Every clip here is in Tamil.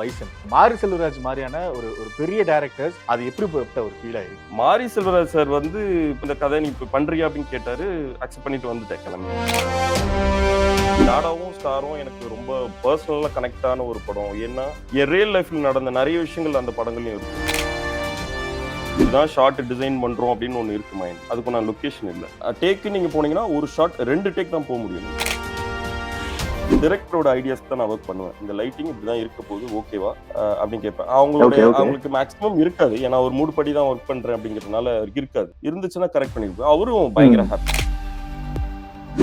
பைசன். மாரி செல்வராஜ் மாதிரியான ஒரு ஒரு பெரிய டைரக்டர்ஸ் அது எப்படிப்பட்ட ஒரு ஃபீலா இருக்கு? மாரி செல்வராஜ் சார் வந்து இந்த கதை நீ இப்ப பண்றியா அப்படின்னு கேட்டாரு. அக்செப்ட் பண்ணிட்டு வந்துட்டேன் கிளம்பி. டாடாவும் ஸ்டாரும் எனக்கு ரொம்ப பர்சனலா கனெக்ட் ஆன ஒரு படம். ஏன்னா என் ரியல் லைஃப்ல நடந்த நிறைய விஷயங்கள் அந்த படங்களையும் இருக்கு. இதுதான் ஷார்ட் டிசைன் பண்றோம் அப்படின்னு ஒன்று இருக்கு மைண்ட். அதுக்கு நான் லொகேஷன் இல்லை. டேக்கு நீங்க போனீங்கன்னா ஒரு ஷார்ட் 2 டேக் தான் போக முடியும். டிரெக்டரோட ஐடியாஸ் தான் நான் ஒர்க் பண்ணுவேன். இந்த லைட்டிங் இப்படிதான் இருக்க போது ஓகேவா அப்படின்னு கேட்பேன். அவங்களுக்கு மேக்ஸிமம் இருக்காது. ஏன்னா ஒரு மூடு படி தான் ஒர்க் பண்றேன் அப்படிங்கிறதுனால இருக்காது. இருந்துச்சுன்னா கரெக்ட் பண்ணிருப்பேன். அவரும் பயங்கர ஹாப்பி.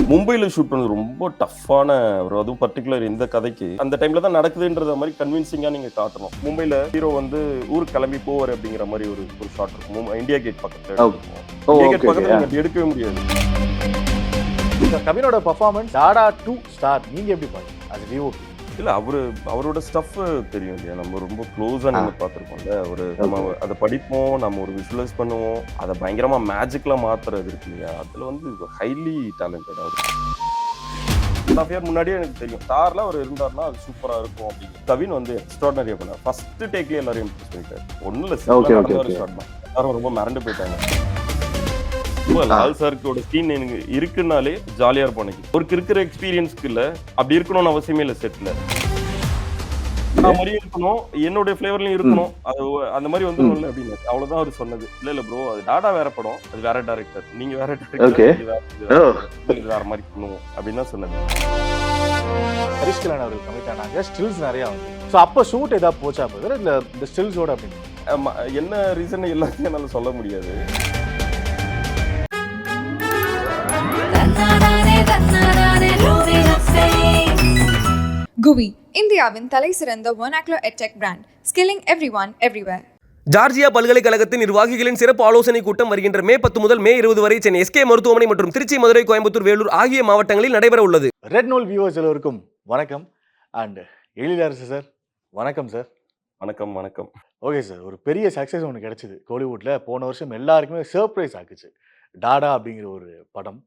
மும்பைல ஷூட் பண்ணது ரொம்ப டஃப்பான ஒரு, அதுவும் பர்டிகுலர் இந்த கதைக்கு அந்த டைம்ல தான் நடக்குதுன்றத மாதிரி கன்வின்சிங்கா நீங்க காட்டணும். மும்பைல ஹீரோ வந்து ஊருக்கு கிளம்பி போவார் அப்படிங்கிற மாதிரி ஒரு ஷாட் இருக்கும். இந்தியா கேட் பக்கத்துல இந்தியா கேட் பக்கத்துல நீங்க எடுக்கவே முடியாது. கவினோட பெர்ஃபார்மன்ஸ் டாடா 2 ஸ்டார் நீங்க எப்படி பாருங்க அது விஓபி? இல்ல அவரோட ஸ்டஃப் தெரியும் இல்லையா, நம்ம ரொம்ப க்ளோஸா நம்ம பார்த்துருக்கோம்ல. நம்ம அதை படிப்போம், நம்ம ஒரு விஷுவலைஸ் பண்ணுவோம், அதை பயங்கரமா மேஜிக்ல மாத்துறது இருக்கு இல்லையா, அதுல வந்து ஹைலி டேலண்டட். அவரு ஹாஃப் இயர் முன்னாடியே எனக்கு தெரியும் ஸ்டார்ல அவர் இருந்தாருன்னா அது சூப்பரா இருக்கும் அப்படின்னு. கவின் வந்து எக்ஸ்ட்ராடனரியா பண்ணார். ஃபர்ஸ்ட் டேக்லயே எல்லாரும் இம்ப்ரெஸ் பண்ணிட்டாரு. ஒன்னும் இல்ல, ஒரு ஷாட் தான் எல்லாரும் ரொம்ப மறந்து போயிட்டாங்க. லால் சார்க்கோட சீன் எனக்கு இருக்குன்னாலே ஜாலியா இருப்போம். அவருக்கு இருக்கிற எக்ஸ்பீரியன்ஸ்க்கு இல்ல அப்படி இருக்கணும்னு அவசியமே இல்லை. செட்ல மாதிரியும் இருக்கணும், என்னோட ஃபிளேவர்லயும் இருக்கணும், அது அந்த மாதிரி வந்துடும் அப்படின்னு அவ்வளவுதான் அவர் சொன்னது. இல்ல ப்ரோ, அது டாடா வேற படம், அது வேற டைரக்டர், நீங்க வேற டைரக்டர், வேற மாதிரி பண்ணுவோம் அப்படின்னு தான் சொன்னது. ஹரிஷ் கல்யாண் அவர்கள் கமிட் ஆனாங்க, ஸ்டில்ஸ் நிறைய வந்து. ஸோ அப்போ ஷூட் ஏதாவது போச்சா போது இல்லை இந்த ஸ்டில்ஸோட அப்படின்னு என்ன ரீசன் எல்லாத்தையும் என்னால சொல்ல முடியாது. குவி இந்தியாவின் தலை சிறந்த vernacular edtech brand, skilling everyone everywhere. Georgia பல்கலைக்கழகத்தின் நிர்வாகிகளின் சிறப்பு ஆலோசனை கூட்டம் வருகின்ற மே 10 முதல் மே 20 வரை சென்னை எஸ்கே மருத்துவமனை மற்றும் திருச்சி, மதுரை, கோயம்புத்தூர், வேலூர் ஆகிய மாவட்டங்களில் நடைபெற உள்ளது. ரெட் நூல் வியூவர்ஸ் எல்லோருக்கும் வணக்கம். அண்ட் எழிலரசு சார் வணக்கம் சார். வணக்கம். வணக்கம். ஓகே சார், ஒரு பெரிய சக்ஸஸ் ஒன்று கிடைச்சிது கோலிவுட்டில். போன வருஷம் எல்லாருக்குமே சர்ப்ரைஸ் ஆக்குச்சு டாடா அப்படிங்கிற ஒரு படம்.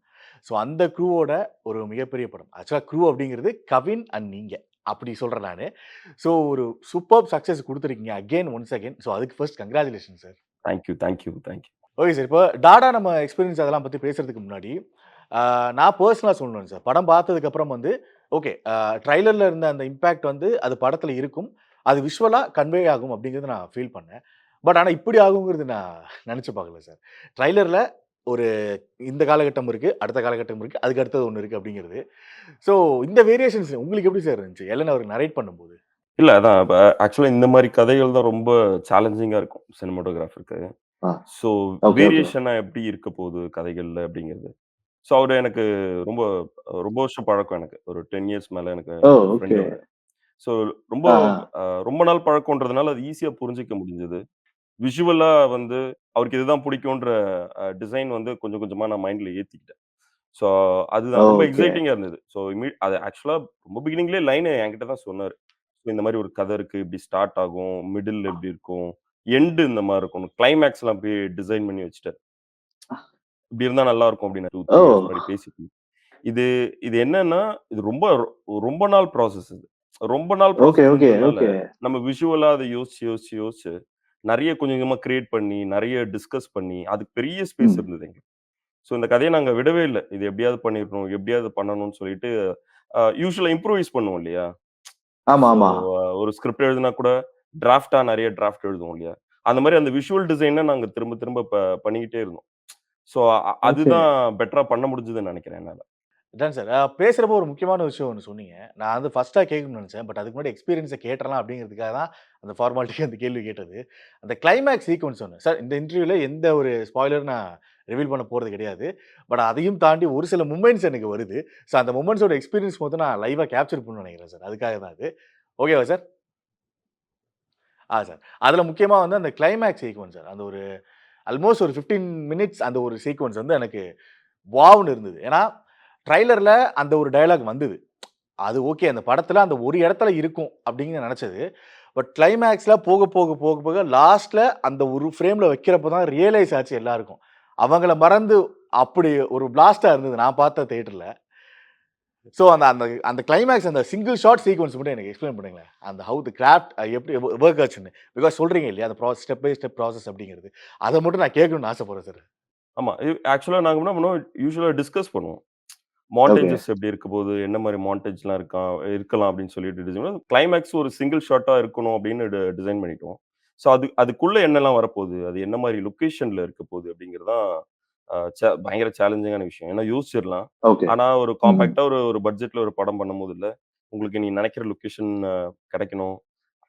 ஸோ அந்த க்ரூவோட ஒரு மிகப்பெரிய படம். ஆக்சுவலாக க்ரூ அப்படிங்கிறது கவின் அண்ட் நீங்கள் அப்படி சொல்கிறேன் நான். ஸோ ஒரு சூப்பர் சக்ஸஸ் கொடுத்துருக்கீங்க அகெயின் ஒன்ஸ் அகெயின். ஸோ அதுக்கு first congratulation sir. Thank you. Okay sir, இப்போ டாடா நம்ம எக்ஸ்பீரியன்ஸ் அதெல்லாம் பற்றி பேசுறதுக்கு முன்னாடி நான் பர்சனலாக சொல்லணும் சார். படம் பார்த்ததுக்கப்புறம் வந்து ஓகே, ட்ரைலரில் இருந்த அந்த இம்பேக்ட் வந்து அது படத்தில் இருக்கும், அது விஷுவலாக கன்வே ஆகும் அப்படிங்கிறது நான் ஃபீல் பண்ணேன். பட் ஆனால் இப்படி ஆகுங்கிறது நான் நினச்சி பார்க்கல சார். ட்ரைலரில் ஒரு இந்த காலகட்டம் இருக்குது, அடுத்த காலகட்டம் இருக்குது, அதுக்கு அடுத்தது ஒன்று இருக்குது அப்படிங்கிறது. ஸோ இந்த வேரியேஷன்ஸ் உங்களுக்கு எப்படி சார் இருந்துச்சு எல்லன் அவர் நரேட் பண்ணும்போது? இல்லை, அதான் ஆக்சுவலாக இந்த மாதிரி கதைகள் தான் ரொம்ப சேலஞ்சிங்காக இருக்கும் சினிமாட்டோகிராஃபருக்கு. ஸோ வேரியேஷனாக எப்படி இருக்க போகுது கதைகளில் அப்படிங்கிறது. ஸோ அவர் எனக்கு ரொம்ப ரொம்ப வருஷம் பழக்கம், எனக்கு ஒரு 10 இயர்ஸ் மேலே எனக்கு ஃப்ரெண்டு. ஸோ ரொம்ப ரொம்ப நாள் பழக்கம்ன்றதுனால அது ஈஸியாக புரிஞ்சிக்க முடிஞ்சது. விஷுவலா வந்து அவருக்கு இதுதான் பிடிக்கும்ன்ற டிசைன் வந்து கொஞ்சம் கொஞ்சமா நான் மைண்ட்ல ஏத்திக்கிட்டேன். ஸோ அதுதான் ரொம்ப எக்ஸைட்டிங்கா இருந்தது. ஸோ அது ஆக்சுவலா ரொம்ப பிகினிங்லேயே லைன் என்கிட்ட தான் சொன்னாரு. இந்த மாதிரி ஒரு கதை இருக்கு, இப்படி ஸ்டார்ட் ஆகும், மிடில் எப்படி இருக்கும், எண்டு இந்த மாதிரி இருக்கும், கிளைமேக்ஸ்லாம் அப்படியே டிசைன் பண்ணி வச்சுட்டாரு. இப்படி இருந்தா நல்லா இருக்கும் அப்படின்னு 2-3 இயர்ஸ் முன்னாடி பேசிட்டு. இது இது என்னன்னா, இது ரொம்ப ரொம்ப நாள் ப்ராசஸ். இது ரொம்ப நாள் ப்ராசஸ். நம்ம விஷுவலா அதை யோசிச்சு நிறைய கொஞ்சம் கொஞ்சமா கிரியேட் பண்ணி, நிறைய டிஸ்கஸ் பண்ணி, அதுக்கு பெரிய ஸ்பேஸ் இருந்தது எங்களுக்கு. ஸோ இந்த கதையை நாங்க விடவே இல்ல. இது எப்படியாவது பண்ணிடணும், எப்படியாவது பண்ணணும்னு சொல்லிட்டு யூசுவலா இம்ப்ரூவைஸ் பண்ணுவோம் இல்லையா? ஆமா. ஒரு ஸ்கிரிப்ட் எழுதினா கூட டிராஃப்ட்டா நிறைய டிராஃப்ட் எழுதுவோம் இல்லையா? அந்த மாதிரி அந்த விஷுவல் டிசைனை நாங்க திரும்ப திரும்ப பண்ணிக்கிட்டே இருந்தோம். ஸோ அதுதான் பெட்டரா பண்ண முடிஞ்சதுன்னு நினைக்கிறேன் என்னால. இதான் சார், பேசுகிறப்போ ஒரு முக்கியமான விஷயம் ஒன்று சொன்னீங்க. நான் வந்து ஃபஸ்ட்டாக கேட்கணும்னு நினச்சேன். பட் அதுக்கு முன்னாடி எக்ஸ்பீரியன்ஸை கேட்டுறலாம் அப்படிங்கிறதுக்காக தான் அந்த ஃபார்மாலிட்டிக்கு அந்த கேள்வி கேட்டது. அந்த கிளைமேக்ஸ் சீக்வன்ஸ் ஒன்று சார், இந்த இன்டர்வியூவில் எந்த ஒரு ஸ்பாய்லரும் நான் ரிவீல் பண்ண போகிறது கிடையாது. பட் அதையும் தாண்டி ஒரு சில மூமெண்ட்ஸ் எனக்கு வருது. ஸோ அந்த மூமெண்ட்ஸோட எக்ஸ்பீரியன்ஸ் மொத்தம் நான் லைவாக கேப்சர் பண்ணணும்னு நினைக்கிறேன் சார். அதுக்காக தான் அது. ஓகேவா சார்? சார், அதில் முக்கியமாக வந்து அந்த கிளைமேக்ஸ் சீக்வன்ஸ் சார், அந்த ஒரு ஆல்மோஸ்ட் ஒரு 15 மினிட்ஸ் அந்த ஒரு சீக்வன்ஸ் வந்து எனக்கு வாவ்னு இருந்தது. ஏன்னா ட்ரைலரில் அந்த ஒரு டயலாக் வந்தது, அது ஓகே, அந்த படத்தில் அந்த ஒரு இடத்துல இருக்கும் அப்படிங்கிற நினச்சது. பட் கிளைமேக்ஸில் போக போக போக போக லாஸ்ட்டில் அந்த ஒரு ஃப்ரேமில் வைக்கிறப்ப தான் ரியலைஸ் ஆச்சு எல்லாருக்கும். அவங்கள மறந்து அப்படி ஒரு பிளாஸ்டாக இருந்தது நான் பார்த்த தேட்டரில். ஸோ அந்த அந்த அந்த கிளைமேக்ஸ் அந்த சிங்கிள் ஷாட் சீக்வன்ஸ் மட்டும் எனக்கு எக்ஸ்பிளைன் பண்ணுங்களேன். அந்த ஹவு த கிராஃப்ட் எப்படி ஒர்க் ஆச்சுன்னு. பிகாஸ் சொல்றீங்க இல்லையா அந்த ஸ்டெப் பை ஸ்டெப் ப்ராசஸ் அப்படிங்கிறது. அதை மட்டும் நான் கேட்கணும்னு ஆசைப்படுறேன் சார். ஆமா. ஆக்சுவலா நாங்க என்ன பண்ணுவோம், யூசுவலா டிஸ்கஸ் பண்ணுவோம். ஓகே. மான்டேஜஸ் எப்படி இருக்க போகுது, என்ன மாரி மான்டேஜ்லாம் இருக்கலாம் அப்படின்னு சொல்லிட்டு டிசைன் கிளைமேக்ஸ் ஒரு சிங்கிள் ஷாட்டா இருக்கணும் அப்படின்னு டிசைன் பண்ணிட்டோம். ஸோ அதுக்குள்ள என்னலாம் வரப்போகுது, அது என்ன மாரி லொகேஷன்ல இருக்க போகுது அப்படிங்கிறது தான் பயங்கர சேலஞ்சிங்கான விஷயம். ஏன்னா யோசிச்சிரலாம். ஓகே. ஆனா ஒரு காம்பேக்ட்டா ஒரு ஒரு பட்ஜெட்ல ஒரு படம் பண்ணும்போது உங்களுக்கு நீங்க நெனைக்கிற லொகேஷன் கெடைக்கணும்.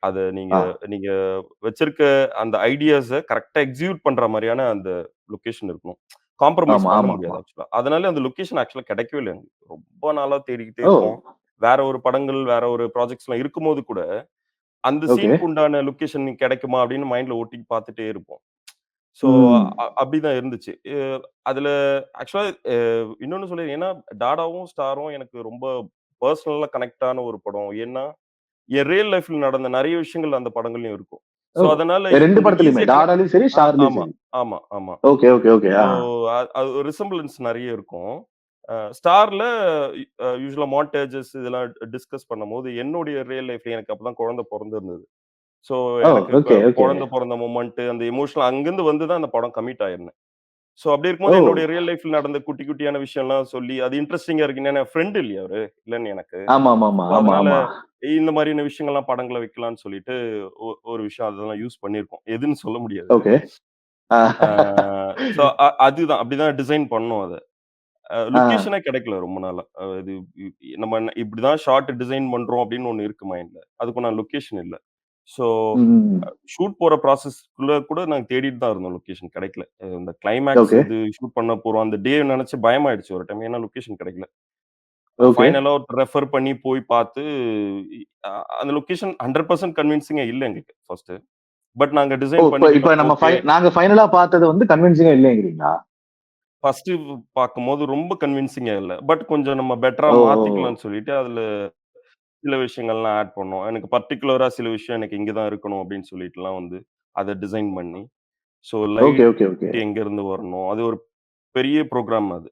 அத நீங்க ஆ. நீங்க வச்சிருக்க அந்த ஐடியாஸ கரெக்ட்டா எக்ஸிக்யூட் பண்ற மாரியான அந்த லொகேஷன் இருக்கணும். காம்ப்ரமைஸ் ஆமா, பண்ண ஆமா, முடியாது ஆமா. ஆக்சுவலா. அதனால அந்த லொகேஷன் ஆக்சுவலா கெடைக்கவே இல்ல எங்களுக்கு. ரொம்ப நாளா தேடிக்கிட்டே ஓ! இருக்கோம். வேற ஒரு படங்கள், வேற ஒரு ப்ராஜெக்ட்ஸ்லாம் இருக்கும்போது கூட, அந்த ஓகே. சீனுக்கு உண்டான லொகேஷன் கெடைக்குமா அப்படின்னு மைண்ட்ல ஓட்டி பார்த்துட்டே இருப்போம். ஸோ ம். அப்படிதான் இருந்துச்சு. அதுல ஆக்சுவலா இன்னொன்னு ஏன்னா டாடாவும், ஸ்டாரும் எனக்கு ரொம்ப பெர்சனலா கனெக்ட் ஆன ஒரு படம். ஏன்னா, என் ரியல் லைஃப்ல நடந்த நெறைய விஷயங்கள் அந்த படங்கள்லயும் இருக்கும். ஓ! ஸோ அதனால 2 கொஞ்சம் படத்துலயுமே. ஈஸியா டாடாலயும் சரி, ஸ்டார்லயும் ஆமா, சரி. ஆமா, ஆமா. Okay, okay, okay. ஸோ ஆ. அது ஒரு ரிசம்பிளன்ஸ் நெறைய இருக்கும். ஸ்டார்ல யூசுவலா மான்டேஜஸ் இதெல்லாம் டிஸ்கஸ் பண்ணும்போது, என்னுடைய ரியல் லைஃப்ல எனக்கு அப்பதான் குழந்தை பொறந்திருந்தது. ஸோ ஓ! எனக்கு ஓகே, ஓகே. குழந்தை பொறந்த மொமெண்ட், அந்த எமோஷனல் அங்கருந்து வந்து தான் அந்த படம் கமிட் ஆயிருந்தேன். ஸோ அப்படி ஓ! இருக்கும்போது என்னுடைய ரியல் லைஃப்ல நடந்த குட்டி குட்டியான விஷயம்லாம் சொல்லி, அது இன்ட்ரஸ்டிங்கா இருக்கு. ஏன்னா ஃப்ரெண்ட் இல்லையா அவரு, இல்லன்னு எனக்கு. ஆமாமாமா. ஸோ ஆமா, அதனால ஆமா. இந்த மாதிரியான விஷயங்கள்லாம் படங்கள்ல வைக்கலாம்னு சொல்லிட்டு, ஒரு விஷயம் அதெல்லாம் யூஸ் பண்ணியிருக்கோம். எதுன்னு சொல்ல முடியாது. ஓகே. ஆ. ஆ ஸோ அதுதான். அப்படிதான் டிசைன் பண்ணோம் அத. ஆ. லொகேஷனே கிடைக்கல ரொம்ப நாளா. இது நம்ம இப்படிதான் ஷார்ட் டிசைன் பண்றோம் அப்படின்னு ஒண்ணு இருக்கு மைண்ட்ல. அதுக்குண்டான லொகேஷன் இல்ல. ஸோ ம். ஷூட் போற ப்ராசஸ்க்குள்ள கூட நாங்க தேடிட்டு தான் இருந்தோம். லொகேஷன் கிடைக்கல. இந்த கிளைமாக்ஸ் ஓகே, இது ஷூட் பண்ண போறோம். அந்த டே நெனச்சு பயமாயிடுச்சு ஒரு டைம். ஏன்னா லொகேஷன் கிடைக்கல. ஓகே. ஃபைனலா ரெஃபர் பண்ணி போய் பார்த்து, இ அ அந்த லொகேஷன் 100% கன்வின்சிங்கா இல்ல எங்களுக்கு ஃபர்ஸ்ட்டு. பட் நாங்க ஓ! டிசைன் இப்ப இப்ப பண்ணிக்கிட்டோம். நம்ம ஓகே. நாங்க ஃபைனலா பார்த்தது வந்து கன்வின்சிங்கா இல்லைங்கிறீங்களா? ஃபர்ஸ்ட்டு பார்க்கும்போது ரொம்ப கன்வின்சிங்கா இல்ல. பட் கொஞ்சம் நம்ம பெட்டரா ஓ! ஓ! ஓ! மாத்திக்கலாம்னு சொல்லிட்டு, அதுல சில விஷயங்கள்லாம் ஆட் பண்ணோம். எனக்கு பர்ட்டிகுலரா சில விஷயம் எனக்கு இங்க தான் இருக்கணும் அப்படின்னு சொல்லிட்டுலாம் வந்து, அத டிசைன் பண்ணி, so okay, okay, okay. Light எங்கேருந்து வரணும்? அது ஒரு பெரிய ப்ரோகிராம் அது.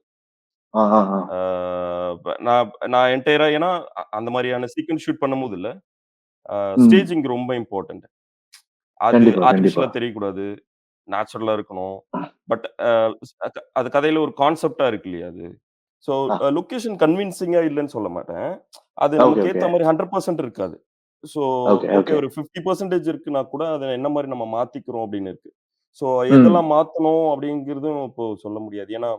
ஆ, ஆ, ஆ. ஆ நான் நான் என்டையரா ஏன்னா அந்த மாரியான சீக்வென்ஸ் ஷூட் பண்ணும்போது ம். ஸ்டேஜிங் ரொம்ப இம்பார்ட்டன்ட். அது கண்டிப்பா, கண்டிப்பா. ஆர்டிஃபிஷியலா தெரியக்கூடாது. நேச்சுரலா இருக்கணும். பட் அது கதையில ஒரு கான்செப்ட்டா இருக்கு இல்லையா அது? ஸோ ஆ. லொகேஷன் கன்வின்சிங்கா இல்லன்னு சொல்ல மாட்டேன். அது ஓகே, நமக்கு ஓகே. ஏத்த மாரி 100% இருக்காது. So okay, okay okay. ஒரு 50% இருக்குன்னா கூட அத என்ன மாரி நம்ம மாத்திக்கிறோம் அப்படின்னு இருக்கு. ஸோ ம். எதெல்லாம் மாத்தணும் அப்படிங்கிறதும் இப்போ சொல்ல முடியாது. ஏன்னா,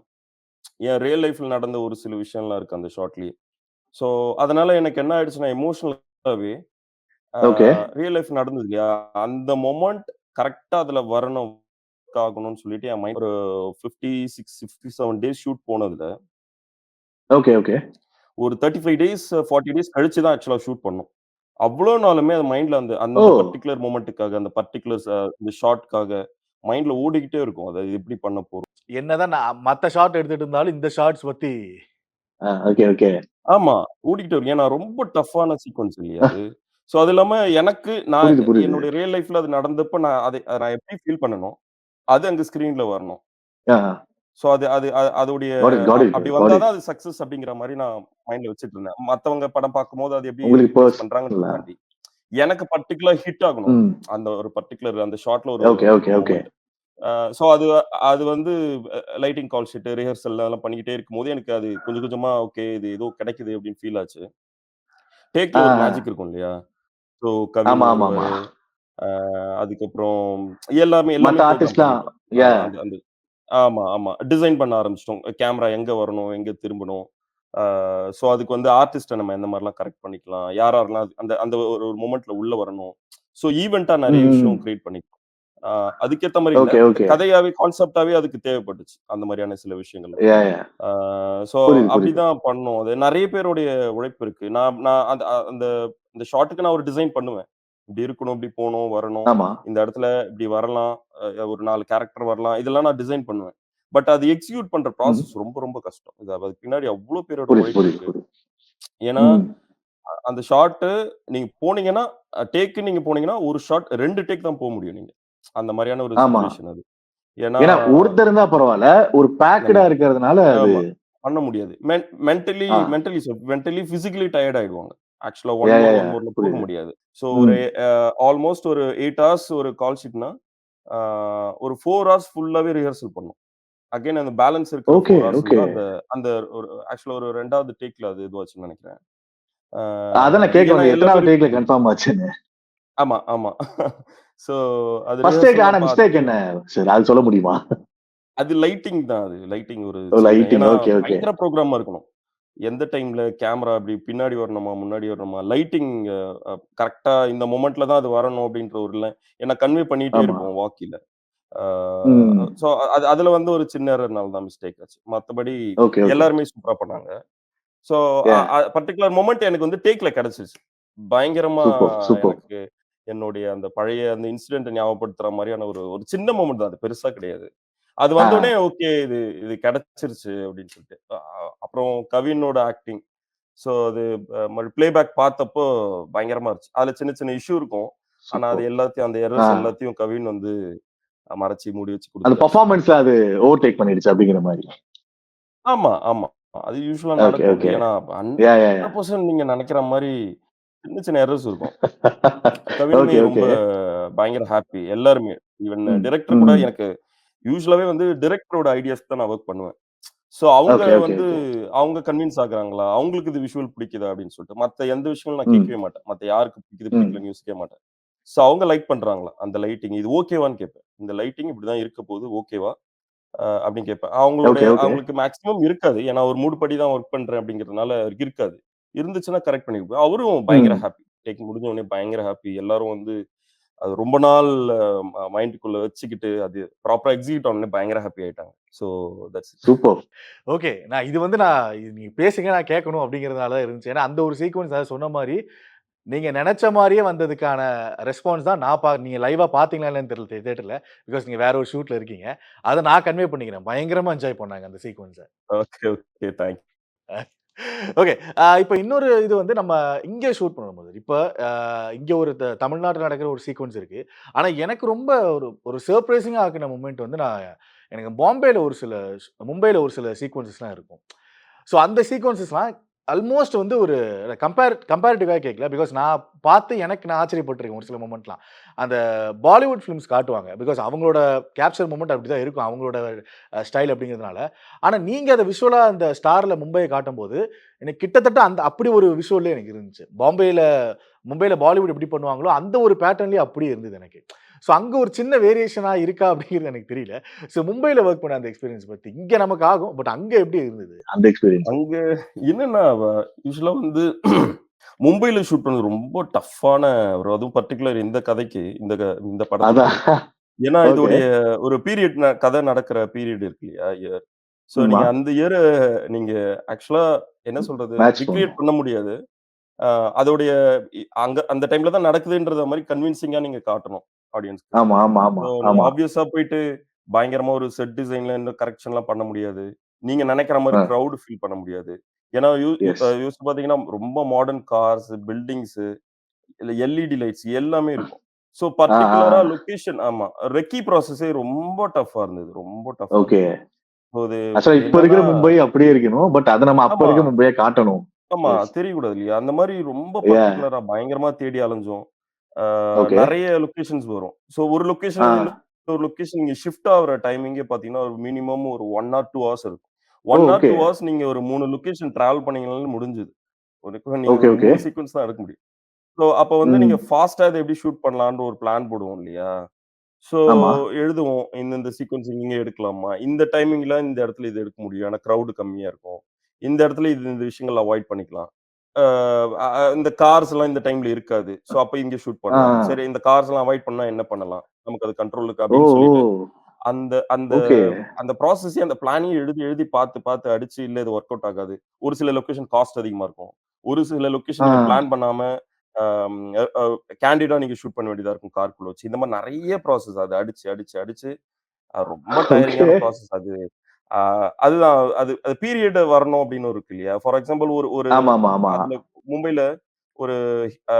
என் ரியல் லைஃப்ல நடந்த ஒரு சில விஷயம்லாம் இருக்கு அந்த ஷாட்லயே. ஸோ அதனால எனக்கு என்ன ஆயிடுச்சுன்னா எமோஷனலாவே ஆ ஓகே. ரியல் லைஃப் நடந்தது இல்லையா? அந்த மொமெண்ட் கரெக்ட்டா அதுல வரணும், ஆகணும்னு சொல்லிட்டு என் மைண்ட் ஒரு 56, 57 டேஸ் ஷூட் போனதுல, ஓகே, ஓகே. ஒரு 35 டேஸ், 40 டேஸ் கழிச்சு தான் ஆக்சுவலா ஷூட் பண்ணோம். அவ்ளோ நாளுமே அது மைண்ட்ல அந்த ஓ! அந்த பர்ட்டிகுலர் மொமெண்ட்டுக்காக, அந்த பர்ட்டிகுலர் இந்த ஷாட்க்காக மைண்ட்ல ஓடிக்கிட்டே இருக்கும். அத எப்படி பண்ண போறோம்? என்னதான் நான் மத்த ஷாட் எடுத்துட்டு இருந்தாலும், இந்த ஷாட்ஸ் பத்தி ஓகே, ஓகே. ஆமா. ஓடிக்கிட்டே இருக்கும். ஏன்னா ரொம்ப டஃப்பான சீக்வென்ஸ் இல்லையா அது? ஸோ அது இல்லாம எனக்கு நான் புரியுது, புரியுது. என்னுடைய ரியல் லைஃப்ல அது நடந்தப்ப அத நான் எப்படி ஃபீல் பண்ணனோ, அது அங்க ஸ்க்ரீன்ல வரணும். ஆ. ஸோ அது அது அதோடைய காட் இட், காட் இட், அப்படி காட் வந்தா இட். தான் அது சக்சஸ் அப்படிங்கிற மாரி நான் மைண்ட்ல வச்சுட்டு இருந்தேன். மத்தவங்க படம் பார்க்கும்போது அது எப்படி உங்களுக்கு ரிலீஸ் பண்றாங்கன்றத பர்சனலா? தாண்டி. எனக்கு பர்ட்டிகுலர் ஹிட் ஆகணும். ம். அந்த ஒரு பர்ட்டிகுலர் அந்த ஷாட்ல ஒரு ஓகே, ஓகே, ஒரு ஓகே. மொமெண்ட். ஸோ அது அது வந்து லைட்டிங் கால் ஷீட், ரிஹர்சல் அதெல்லாம் பண்ணிக்கிட்டே இருக்கும்போது எனக்கு அது கொஞ்சம் கொஞ்சமா ஓகே இது ஏதோ கிடைக்குது அப்படின்னு ஃபீல் ஆச்சு. டேக்ல ஆ. ஒரு மேஜிக் இருக்கும் இல்லையா? ஸோ கவின் ஆமா, ஆமாமா. வருவாரு. அதுக்கப்புறம் எல்லாமே மத்த எல்லாமே ப்ரோகிராம் ஆர்டிஸ்ட்லாம் பண்ணிட்டோம். யாஹ்! அந்த அந்த ஆமா, ஆமா. டிசைன் பண்ண ஆரம்பிச்சுட்டோம். கேமரா எங்க வரணும்? எங்க திரும்பணும்? ஆ ஸோ அதுக்கு வந்து ஆர்டிஸ்ட்ட நம்ம எந்த மாரிலாம் கரெக்ட் பண்ணிக்கலாம்? யார் யாரெல்லாம் அந்த அந்த ஒரு ஒரு மொமெண்ட்ல உள்ள வரணும்? ஸோ ஈவென்ட்டா ம், நெறைய ம். விஷயம் கிரியேட் பண்ணிக்கிட்டோம். ஆ அதுக்கேத்த மாரி இல்ல. Okay, okay. கதையாவே, கான்செப்ட்டாவே அதுக்கு தேவைப்பட்டுச்சு. அந்த மாரியான சில விஷயங்கள்லாம். யாஹ்! ஆ ஸோ புரியுது, புரியுது. அப்படிதான் பண்ணோம். அது நெறைய பேருடைய உழைப்பு இருக்கு. நான் நான் அந்த அந்த அந்த ஷாட்டுக்கு நான் ஒரு டிசைன் பண்ணுவேன். இப்படி இருக்கணும், இப்படி போணும், வரணும். ஆமா. இந்த இடத்துல இப்படி வரலாம். ஒரு 4 கேரக்டர் வரலாம். இதெல்லாம் நான் டிசைன் பண்ணுவேன். பட் அது எக்ஸிக்யூட் பண்ற ம். ப்ராசஸ் ரொம்ப ரொம்ப கஷ்டம். அதுக்கு பின்னாடி அவ்ளோ பேரோட புரியுது, உழைப்பு புரியுது, இருக்கு. புரியுது. ஏன்னா, ம். அந்த ஷாட்டு நீங்க போனீங்கன்னா, டேக்குன்னு நீங்க போனீங்கன்னா, ஒரு ஷாட் 2 டேக் தான் முடியும் நீங்க. அந்த மாரியான ஒரு ஆமா. சிச்சுவேஷன் அது. ஏன்னா ஏன்னா ஒருத்தர் இருந்தா பரவால்ல. ஒரு பேக்டா ஆமா, இருக்கிறதுனால அது ஆமா. பண்ண முடியாது. மென்டலி ஆ. மென்டலி பிசிக்கலி டயர்ட் ஆயிடுவாங்க. ஆக்சுவலா யா, யா, ஒன் யா. மோர்ல போக புரியுது. முடியாது. ஸோ ஒரு ம். ஆல்மோஸ்ட் ஒரு 8 ஹார்ஸ் ஒரு கால் ஷீட்னா, ஒரு 4 ஹார்ஸ் ஃபுல்லாவே ரிஹர்சல் பண்ணணும். அகைன் அந்த பேலன்ஸ் இருக்கிற ஓகே, 4 ஹார்ஸ்ல ஓகே. தான் அந்த அந்த ஒரு ஆக்சுவலா ஒரு 2வது டேக்ல அது இதுவாச்சுன்னு நெனைக்கிறேன். ஆ அதான் நான் கேட்க ஏன்னா வந்தேன். எல்லா எத்தனாவது பேரும் டேக்ல கன்ஃபார்ம் ஆச்சுன்னு. ஆமா, ஆமா. ஸோ அது ஃபர்ஸ்ட் டேக்ல ஆன ரிஹர்சல்லாம் மிஸ்டேக் பார்த்து என்ன சார்? அது சொல்ல முடியுமா? அது லைட்டிங் தான் அது. லைட்டிங் ஒரு ஓ சின்ன லைட்டிங். ஏன்னா ஓகே, ஓகே. பயங்கர ப்ரோகிராமா இருக்கணும். எந்த டைம்ல கேமரா அப்படி பின்னாடி வரணுமா, முன்னாடி வரணுமா, லைட்டிங் கரெக்ட்டா இந்த மொமெண்ட்ல தான் அது வரணும் அப்படின்ற ஒரு ஏன்னா கன்வே பண்ணிட்டே ஆமா. இருப்போம் வாக்கில. ஆ ம். ஸோ அதுல வந்து ஒரு சின்ன எரர்னால தான் மிஸ்டேக் ஆச்சு. மத்தபடி ஓகே, ஓகே. எல்லாருமே சூப்பரா பண்ணாங்க. ஸோ அ யா. அ பர்ட்டிகுலர் மொமெண்ட் எனக்கு வந்து டேக்ல கிடைச்சுச்சு. பயங்கரமா சூப்பர், சூப்பர். எனக்கு என்னுடைய அந்த பழைய அந்த இன்சிடென்ட்ட ஞாபகப்படுத்துற மாரியான ஒரு ஒரு சின்ன மொமெண்ட் தான். அது பெருசா கிடையாது. அது ஆ. வந்தோனே ஓகே இது இது கிடைச்சிருச்சு அப்படின்னு சொல்லிட்டு. அப்புறம் கவினோட ஆக்டிங். ஸோ அது பிளேபேக் பார்த்தப்போ பயங்கரமா இருந்துச்சு. அதுல சின்ன சின்ன இஷ்யூ இருக்கும். ஆனா அது சூப்பர். எல்லாத்தையும் அந்த ஆ. எரர்ஸ் எல்லாத்தையும் கவின் வந்து மறைச்சு மூடி வச்சு அந்த குடுத்துட்டாரு. பெர்ஃபார்மன்ஸ்ல அது ஓவர்டேக் பண்ணிடுச்சு அப்படிங்கிற மாரி. ஆமா, ஆமா. அது யூசுவலா ஓகே, நடக்கும் அது. ஓகே. ஏன்னா யா, யா, யா. 100% நீங்க நெனைக்கிற மாரி சின்ன சின்ன எரர்ஸ் இருக்கும். கவினுமே ஓகே, ரொம்ப ஓகே. பயங்கர ஹாப்பி. எல்லாருமே. ஈவன் ம். டைரக்டர் கூட ம். எனக்கு யூசுவலாவே வந்து டைரக்டரோட ஐடியாஸ்க்கு தான் நான் வொர்க் பண்ணுவேன். ஸோ அவங்க ஓகே, ஓகே, வந்து ஓகே. அவங்க கன்வின்ஸ் ஆகுறாங்களா? அவங்களுக்கு இது விஷுவல் பிடிக்குதா? அப்படின்னு சொல்லிட்டு. மத்த எந்த விஷயங்களும் நான் ம். கேட்கவே மாட்டேன். மத்த யாருக்கு பிடிக்குது, ம். பிடிக்கலன்னு யோசிக்கவே மாட்டேன். ஸோ அவங்க லைக் பண்றாங்களா? அந்த லைட்டிங் இது ஓகேவான்னு கேட்பேன். இந்த லைட்டிங் இப்படிதான் இருக்க போகுது. ஓகேவா? அப்படின்னு கேட்பேன். Okay, okay. அவங்களுக்கு மேக்ஸிமம் இருக்காது. ஏன்னா ஒரு மூட் படி தான் வொர்க் பண்றேன் அப்படிங்கிறதுனால அவருக்கு இருக்காது. இருந்துச்சுன்னா கரெக்ட் பண்ணி குடுப்பேன். அவரும் பயங்கர ம். ஹாப்பி. டேக் முடிஞ்ச உடனே பயங்கர ஹாப்பி. எல்லாரும் வந்து அது ரொம்ப நாள் மைண்டுக்குள்ள வச்சுக்கிட்டு அது ப்ராப்பரா எக்ஸிக்யூட் ஆன உடனே பயங்கர ஹாப்பி ஆயிட்டாங்க. So that's it. Super. Okay. இது நீங்க பேசுங்க நான் கேட்கணும் அப்படிங்கிறதுனால தான் இருந்துச்சு. ஏன்னா அந்த ஒரு சீக்வென்ஸ் அதாவது சொன்ன மாரி, நீங்க நெனச்ச மாரியே வந்ததுக்கான ரெஸ்பான்ஸ் தான் நான் நீங்க லைவ்வா பார்த்தீங்களா இல்லையான்னு தெரியல தியேட்டர்ல. பிகாஸ் நீங்க வேற ஒரு ஷூட்ல இருக்கீங்க. அத நான் கன்வே பண்ணிக்கிறேன். பயங்கரமா என்ஜாய் பண்ணாங்க அந்த sequence. Okay, okay. Thanks. Okay. இப்ப இன்னொரு இது வந்து நம்ம இங்க ஷூட் பண்ணும்போது, இப்ப அ இங்க ஒரு தமிழ்நாட்டுல நடக்கிற ஒரு சீக்வென்ஸ் இருக்கு. ஆனா எனக்கு ரொம்ப ஒரு ஒரு சர்ப்ரைசிங்கா ஆக்குன மொமெண்ட் வந்து எனக்கு மும்பைல ஒரு சில சீக்வென்ஸஸ்லாம் இருக்கும். ஸோ அந்த சீக்வென்ஸஸ்லாம் ஆல்மோஸ்ட் வந்து ஒரு கம்பேரிட்டிவா கேட்கல. பிகாஸ் நான் ஆச்சரியப்பட்டுருக்கேன் ஒரு சில மொமெண்ட்லாம். அந்த பாலிவுட் ஃபிலிம்ஸ் காட்டுவாங்க. பிகாஸ் அவங்களோட கேப்சர் மொமெண்ட் அப்படிதான் இருக்கும். அவங்களோட ஸ்டைல் அப்படிங்கிறதுனால. ஆனா நீங்க அத விஷுவலா அந்த ஸ்டார்ல மும்பைய காட்டும்போது, எனக்கு கிட்டத்தட்ட அப்படி ஒரு விஷுவலே எனக்கு இருந்துச்சு. மும்பைல பாலிவுட் எப்படி பண்ணுவாங்களோ, அந்த ஒரு பேட்டர்ன்லயே அப்படியே இருந்தது எனக்கு. ஸோ அங்க ஒரு சின்ன வேரியேஷனா இருக்கா அப்படிங்கிறது எனக்கு தெரியல. ஸோ மும்பைல வொர்க் பண்ண அந்த எக்ஸ்பீரியன்ஸ் பத்தி. இங்க நமக்கு ஆகும். பட் அங்க எப்படி இருந்தது? அந்த எக்ஸ்பீரியன்ஸ். அங்க என்னன்னா யூசுவலா வந்து மும்பைல ஷூட் பண்ணது ரொம்ப டஃப்பான அதுவும் பர்ட்டிகுலர் இந்த கதைக்கு, இந்த படத்துக்கு. அதான். ஏன்னா ஓகே. இதோடைய ஒரு பீரியட் கதை நடக்கிற பீரியட் இருக்கு இல்லையா? இயர். ஸோ ஆமா. நீங்க அந்த இயர நீங்க ஆக்சுவலா என்ன சொல்றது? மேட்ச் ரீகிரியேட் பண்ணும். பண்ண முடியாது. அதோடைய அங்க அந்த டைம்ல தான் நடக்குதுன்றத மாரி கன்வின்சிங்கா நீங்க காட்டணும் ஆடியன்ஸ்க்கு. ஆமா, ஆமா, ஆமா, ஸோ நீங்க ஆமா. ஆப்வியஸா போயிட்டு பயங்கரமா ஒரு செட் டிசைன்ல இந்த கரெக்ஷன்லாம் பண்ண முடியாது. நீங்க நெனைக்கிற மாரி ஆ. கிரவுட் ஃபீல் பண்ண முடியாது. ஏன்னா எஸ். யோசிச்சு பார்த்தீங்கன்னா, ரொம்ப மாடர்ன் கார்ஸ், பில்டிங்ஸ் இல்ல எல்இடி லைட்ஸ் எல்லாமே இருக்கும். ஸோ ஆ, ஆ. பர்ட்டிகுலரா லொகேஷன் ஆமா. ரெக்கி ப்ராசஸே ரொம்ப டஃப்பா இருந்தது. ரொம்ப டஃப்பா ஓகே. இருந்தது. ஸோ அது ஆக்சுவலா இப்ப என்னன்னா இருக்கிற மும்பை அப்படியே இருக்கணும். பட் அத நம்ம அப்ப ஆமா, இருக்க மும்பையா காட்டணும். ஆமா. எஸ். தெரியக்கூடாது இல்லையா? அந்த மாரி ரொம்ப யாஹ்! பர்ட்டிகுலரா பயங்கரமா தேடி அலைஞ்சோம். ஓகே. நெறைய லொகேஷன்ஸ் வரும். ஸோ ஒரு ஆ. லொகேஷன்ல இருந்து இன்னொரு லொகேஷன் நீங்க ஷிஃப்ட் ஆகுற டைமிங்கே பார்த்தீங்கன்னா, ஒரு மினிமம் ஒரு 1 ஆர் 2 ஹார்ஸ் இருக்கும். ஓ! 1 ஆர் ஓகே. 2 ஹார்ஸ் நீங்க ஒரு 3 லொகேஷன் டிராவல் பண்ணீங்கனாலும் முடிஞ்சுது. நீங்க ஓகே, ஒரு ஓகே. 3 சீக்வென்ஸ் தான் எடுக்க முடியும். ஸோ அப்ப வந்து நீங்க ம். ஃபாஸ்ட்டா இத எப்படி ஷூட் பண்ணலாம்ன்னு ஒரு பிளான் போடுவோம் இல்லையா? ஸோ ஆமா. எழுதுவோம். இந்த சீக்வென்ஸ் இங்க எடுக்கலாமா? இந்த டைமிங்ல இந்த இடத்துல இது எடுக்க முடியும். ஆனா கிரவுட் கம்மியா இருக்கும். இந்த இடத்துல இந்த விஷயங்கள் அவாய்ட் பண்ணிக்கலாம். அ அ இந்த கார்ஸ்லாம் இந்த டைம்ல இருக்காது. ஸோ அப்ப இங்க ஷூட் ஆ, பண்ணலாம். ஆ. சரி இந்த கார்ஸ்லாம் அவாய்ட் பண்ணா என்ன பண்ணலாம்? நமக்கு அது கண்ட்ரோல் இருக்கு ஓ! அப்படின்னு சொல்லிட்டு, ஓ! அந்த அந்த ஓகே. அந்த ப்ராசஸையும் அந்த பிளானையும் எழுதி எழுதி பார்த்து பார்த்து அடிச்சு இல்ல இது வொர்க் அவுட் ஆகாது. ஒரு சில லொகேஷன் காஸ்ட் அதிகமா இருக்கும். ஒரு சில லொகேஷன் ஆ. நீங்க பிளான் பண்ணாம அம் அ அ கேண்டிடா நீங்க ஷூட் பண்ண வேண்டியதா இருக்கும் கார்க்குள்ள வச்சு. இந்த மாரி நெறைய ப்ராசஸ் அத அடிச்சு, அடிச்சு, அடிச்சு ரொம்ப ஓகே. டயரிங்கான ப்ராசஸ் அது. அ அதுதான் அது அது பீரியட் வரணும் அப்படின்னு இருக்கு இல்லையா? ஃபார் எக்ஸாம்பிள் ஒரு ஒரு ஆமாமா, ஆமா. அதுல மும்பைல ஒரு அ